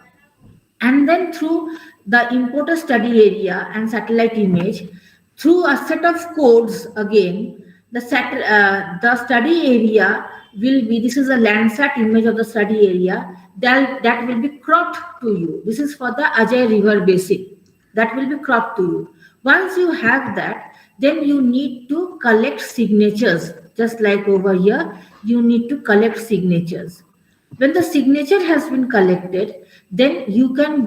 S2: and then through the importer study area and satellite image, through a set of codes again, the study area will be, this is a Landsat image of the study area, that will be cropped to you. This is for the Ajay River Basin. That will be cropped to you. Once you have that, then you need to collect signatures. Just like over here, you need to collect signatures. When the signature has been collected, then you can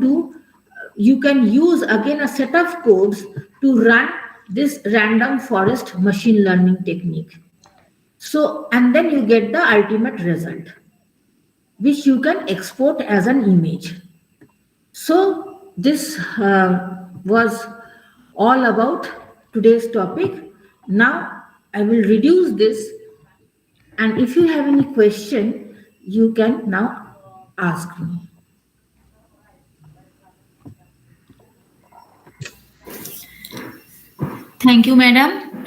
S2: use again a set of codes to run this random forest machine learning technique. So, and then you get the ultimate result, which you can export as an image. So this was all about today's topic. Now I will reduce this, and if you have any question, you can now ask me.
S3: Thank you, madam.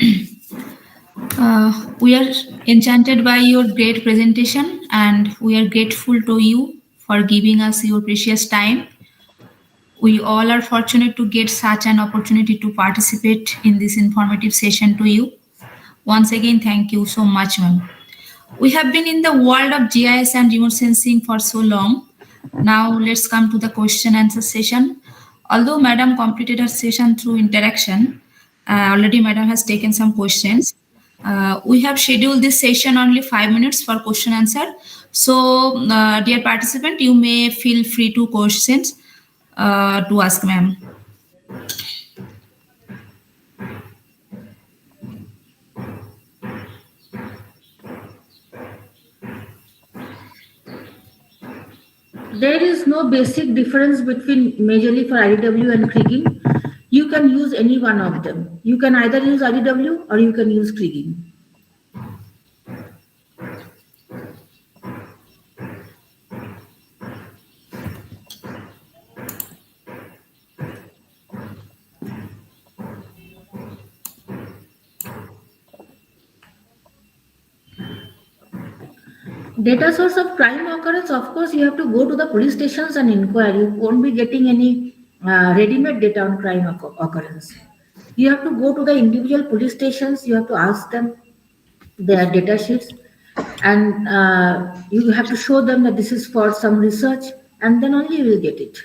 S3: We are enchanted by your great presentation, and we are grateful to you for giving us your precious time. We all are fortunate to get such an opportunity to participate in this informative session to you. Once again, thank you so much, ma'am. We have been in the world of GIS and remote sensing for so long. Now let's come to the question answer session. Although madam completed her session through interaction, already madam has taken some questions. We have scheduled this session only 5 minutes for question answer. So, dear participant, you may feel free to questions to ask ma'am.
S2: There is no basic difference between majorly for IDW and kriging. You can use any one of them. You can either use IDW or you can use kriging. Data source of crime occurrence, of course, you have to go to the police stations and inquire. You won't be getting any ready-made data on crime occurrence. You have to go to the individual police stations, you have to ask them their data sheets, and you have to show them that this is for some research, and then only you will get it.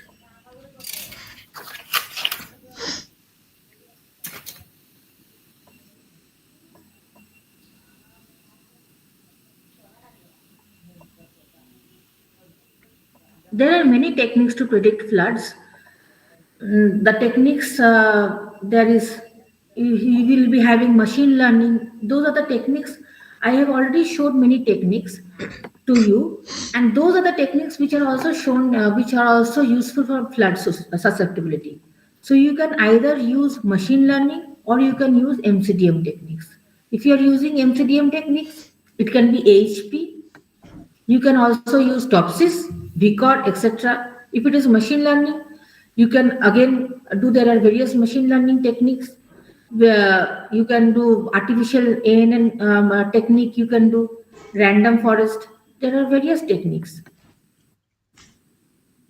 S2: There are many techniques to predict floods. The techniques there is you will be having machine learning. Those are the techniques. I have already showed many techniques to you, and those are the techniques which are also shown, which are also useful for flood susceptibility. So you can either use machine learning or you can use MCDM techniques. If you are using MCDM techniques, it can be AHP. You can also use TOPSIS, VCOR, etc. If it is machine learning, you can again do, there are various machine learning techniques where you can do artificial ANN technique, you can do random forest. There are various techniques.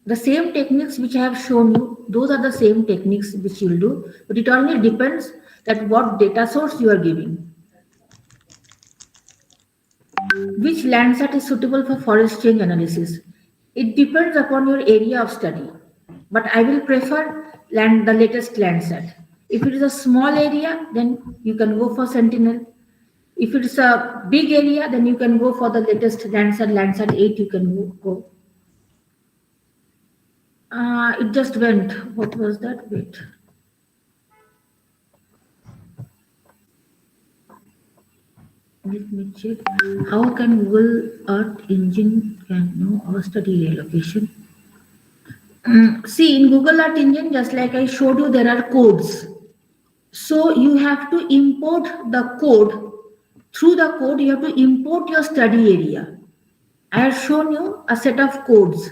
S2: The same techniques which I have shown you, those are the same techniques which you will do, but it only depends that what data source you are giving. Which Landsat is suitable for forest change analysis? It depends upon your area of study, but I will prefer the latest Landsat. If it is a small area, then you can go for Sentinel. If it is a big area, then you can go for the latest Landsat 8. You can go. It just went. What was that? Wait. Let me check. How can Google Earth Engine can know our study area location? See, in Google Earth Engine, just like I showed you, there are codes. So you have to import the code. Through the code, you have to import your study area. I have shown you a set of codes.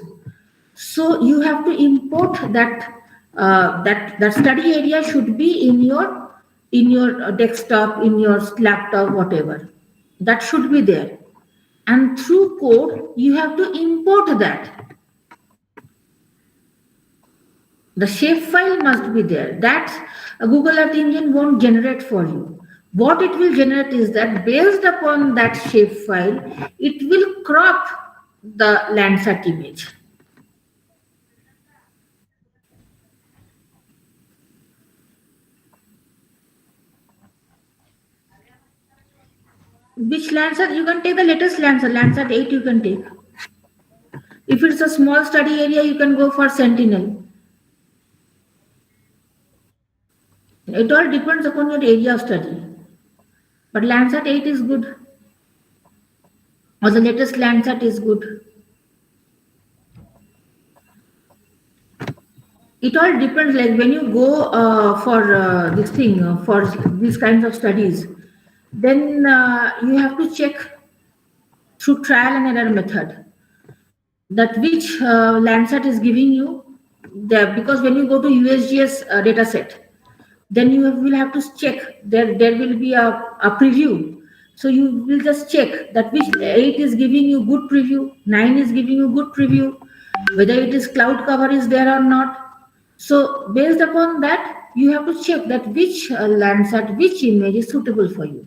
S2: So you have to import that. That study area should be in your desktop, in your laptop, whatever. That should be there. And through code, you have to import that. The shapefile must be there. That Google Earth Engine won't generate for you. What it will generate is that based upon that shapefile, it will crop the Landsat image. Which Landsat? You can take the latest Landsat 8 you can take. If it's a small study area, you can go for Sentinel. It all depends upon your area of study. But Landsat 8 is good. Or the latest Landsat is good. It all depends. Like when you go for this thing, for these kinds of studies, then you have to check through trial and error method that which Landsat is giving you. Because when you go to USGS data set, then you will have to check. There will be a preview. So you will just check that which 8 is giving you good preview, 9 is giving you good preview, whether it is cloud cover is there or not. So based upon that, you have to check that which Landsat, which image is suitable for you.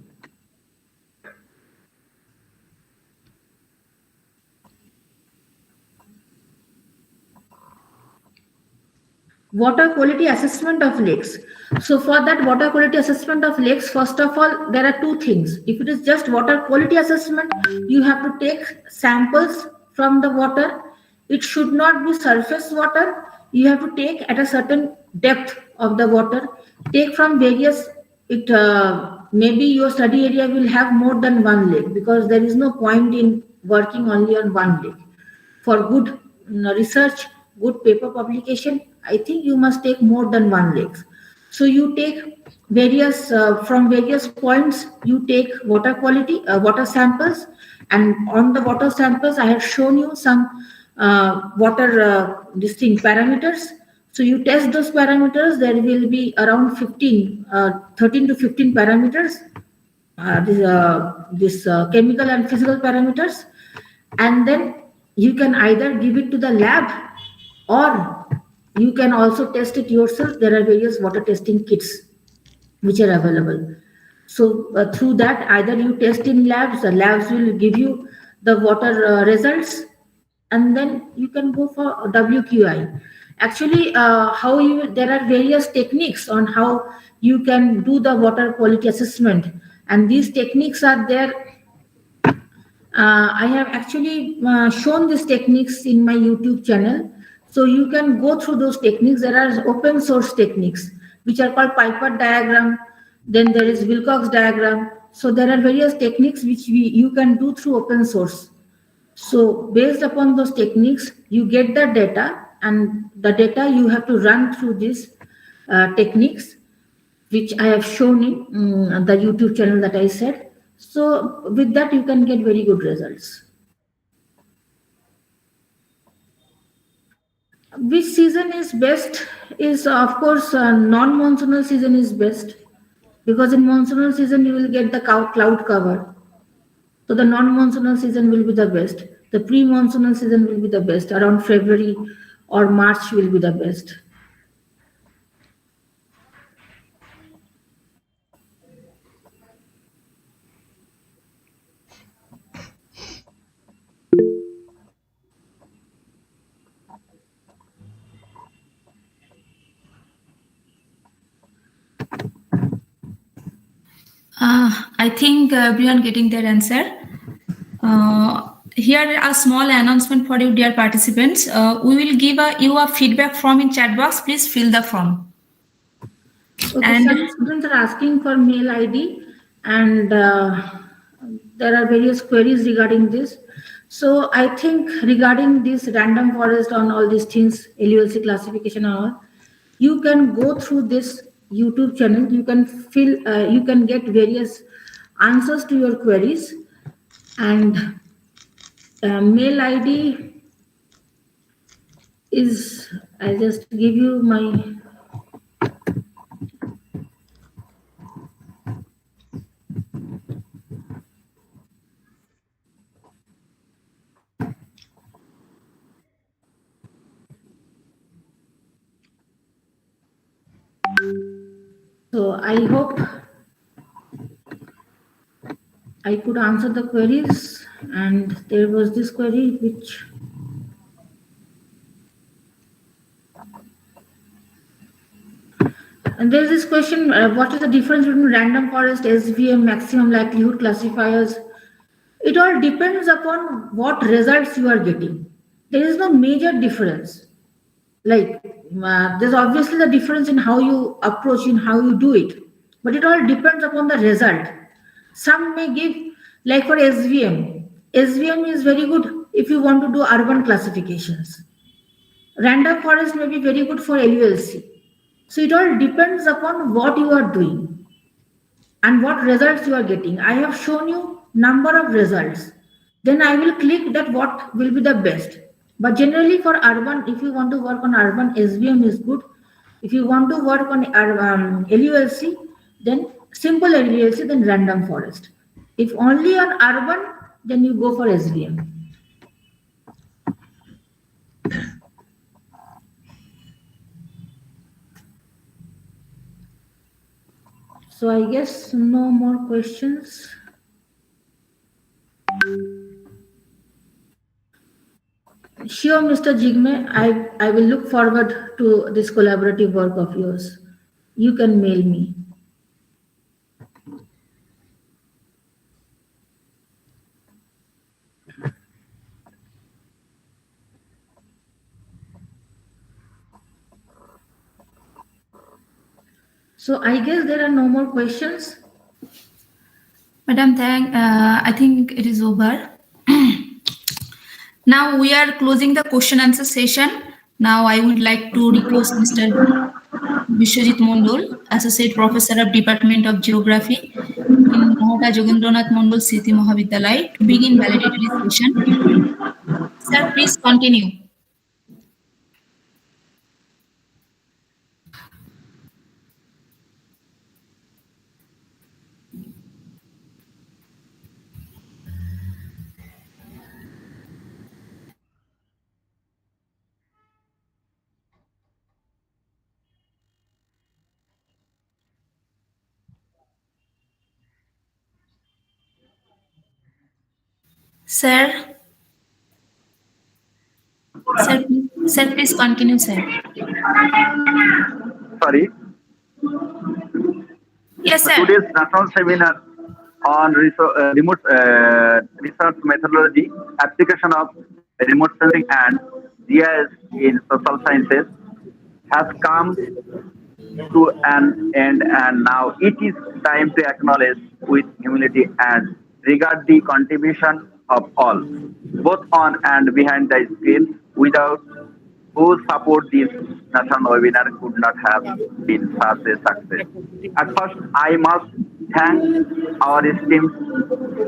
S2: Water quality assessment of lakes. So for that water quality assessment of lakes, first of all, there are two things. If it is just water quality assessment, you have to take samples from the water. It should not be surface water. You have to take at a certain depth of the water. Take from various, maybe your study area will have more than one lake, because there is no point in working only on one lake. For good research, good paper publication, I think you must take more than one lakes. So you take various from various points. You take water quality, water samples, and on the water samples, I have shown you some water distinct parameters. So you test those parameters. There will be around 13 to 15 parameters. This chemical and physical parameters, and then you can either give it to the lab or you can also test it yourself. There are various water testing kits which are available. So through that, either you test in labs, the labs will give you the water results, and then you can go for WQI. Actually, there are various techniques on how you can do the water quality assessment, and these techniques are there I have actually shown these techniques in my YouTube channel. So you can go through those techniques. There are open source techniques, which are called Piper diagram. Then there is Wilcox diagram. So there are various techniques which you can do through open source. So based upon those techniques, you get the data, and the data you have to run through these techniques, which I have shown in the YouTube channel that I said. So with that, you can get very good results. Which season is best is, of course, non-monsoonal season is best, because in monsoonal season you will get the cloud cover. So the non-monsoonal season will be the best. The pre-monsoonal season will be the best. Around February or March will be the best.
S3: I think everyone getting their answer. Here a small announcement for you, dear participants. We will give you a feedback form in chat box. Please fill the form.
S2: Okay, and some students are asking for mail ID, and there are various queries regarding this. So I think regarding this random forest on all these things, LULC classification and all, you can go through this YouTube channel. You can you can get various answers to your queries, and mail ID is, I'll just give you my. So I hope I could answer the queries, and there was this query which and there's this question, what is the difference between random forest, SVM, maximum likelihood classifiers? It all depends upon what results you are getting. There is no major difference. Like there's obviously the difference in how you approach, in how you do it, but it all depends upon the result. Some may give, like for SVM is very good if you want to do urban classifications. Random forest may be very good for LULC. So it all depends upon what you are doing and what results you are getting. I have shown you number of results. Then I will click that what will be the best. But generally for urban, if you want to work on urban, SVM is good. If you want to work on LULC, then simple LULC, then random forest. If only on urban, then you go for SVM. So I guess no more questions. Sure, Mr. Jigme, I will look forward to this collaborative work of yours. You can mail me. So I guess there are no more questions.
S3: Madam, I think it is over. Now we are closing the question answer session. Now I would like to request Mr. Vishwajit Mondol, Associate Professor of Department of Geography in Mohata Jogendranath Mondol Sriti Mahavidyalaya, to begin validatory session. Sir, please continue. Sir, please continue, sir.
S1: Sorry.
S3: Yes, sir.
S1: Today's national seminar. on research methodology, application of remote sensing and GIS in social sciences has come to an end, and now it is time to acknowledge with humility and regard the contribution of all, both on and behind the screen, without whose support this national webinar could not have been such a success. At first, I must thank our esteemed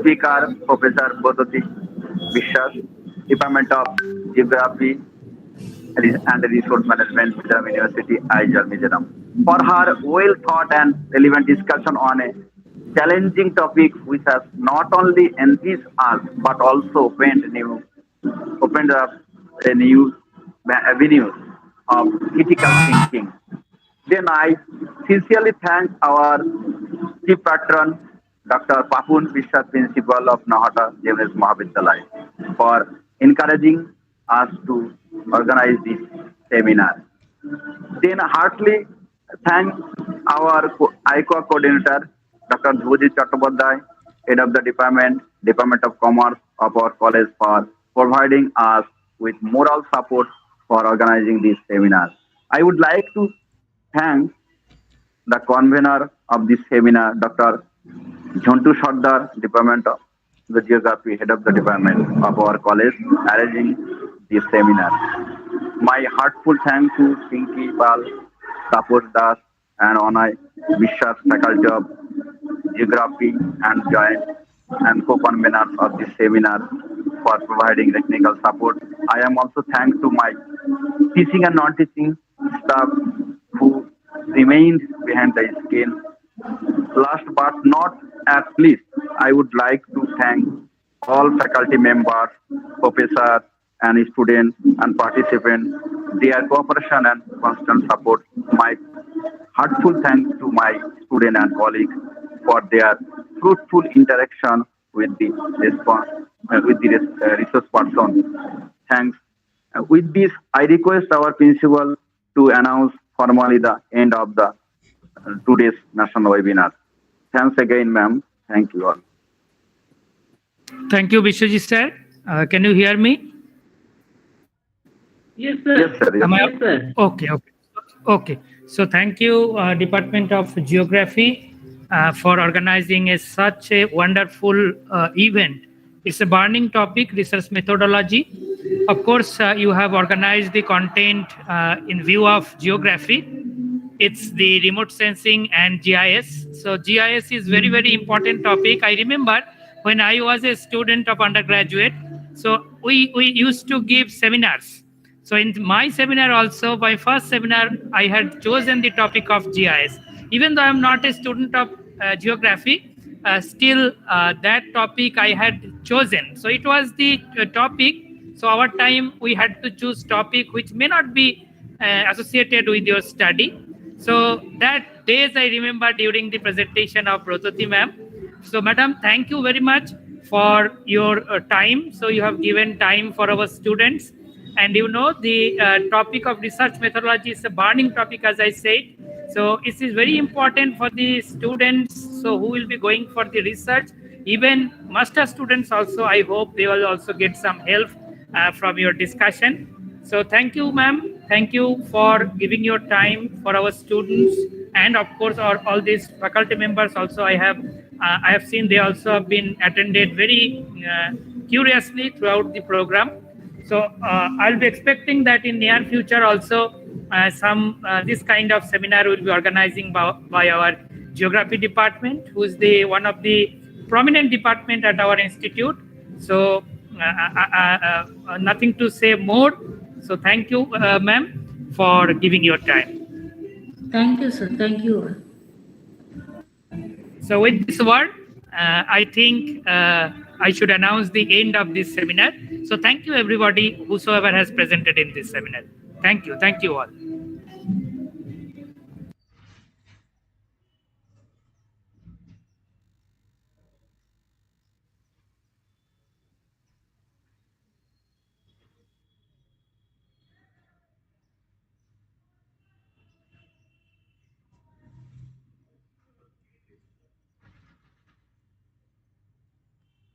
S1: speaker, Professor Bodhoti Vishwas, Department of Geography and Resource Management, Mizoram University, Aizawl, Mizoram, for her well thought and relevant discussion on a challenging topic which has not only enriched us but also opened up a new avenues of critical thinking. Then I sincerely thank our chief patron, Dr. Papun Vishwas, Principal of Nahata JMS Mahavidyalaya, for encouraging us to organize this seminar. Then heartily thank our ICOA coordinator, Dr. Dhruji Chattopadhyay, head of the Department of Commerce of our college, for providing us with moral support for organizing this seminar. I would like to thank the convener of this seminar, Dr. Jhantu Sardar, Department of the Geography, head of the department of our college, arranging this seminar. My heartfelt thanks to Pinky Pal, Taposh Das, and Onay Vishwas, faculty of Geography and joint and co-conveners of this seminar, for providing technical support. I am also thankful to my teaching and non-teaching staff who remained behind the screen. Last but not at least, I would like to thank all faculty members, professors, and students and participants, their cooperation and constant support. My heartfelt thanks to my students and colleagues for their fruitful interaction with the resource person. Thanks. With this, I request our principal to announce formally the end of the today's national webinar. Thanks again, ma'am. Thank you all.
S4: Thank you, Vishwaji sir. Can you hear me?
S5: Yes, sir.
S1: Yes, sir. Yes.
S5: Yes, sir.
S4: Okay. So thank you, Department of Geography, for organizing such a wonderful event. It's a burning topic, research methodology. Of course, you have organized the content in view of geography. It's the remote sensing and GIS. So GIS is very, very important topic. I remember when I was a student of undergraduate, so we used to give seminars. So in my seminar also, my first seminar, I had chosen the topic of GIS. Even though I'm not a student of geography, still that topic I had chosen. So it was the topic. So our time we had to choose topic which may not be associated with your study. So that days I remember during the presentation of Bodhoti ma'am. So madam, thank you very much for your time. So you have given time for our students. And you know, the topic of research methodology is a burning topic, as I said. So it is very important for the students, so who will be going for the research. Even master students also, I hope they will also get some help from your discussion. So thank you, ma'am. Thank you for giving your time for our students, and of course all these faculty members also. I have seen they also have been attended very curiously throughout the program. So I'll be expecting that in near future also this kind of seminar will be organizing by our geography department, who is one of the prominent department at our institute. So nothing to say more. So thank you, ma'am, for giving your time.
S2: Thank you, sir. Thank you.
S4: So with this word, I think I should announce the end of this seminar. So thank you everybody whosoever has presented in this seminar. Thank you all.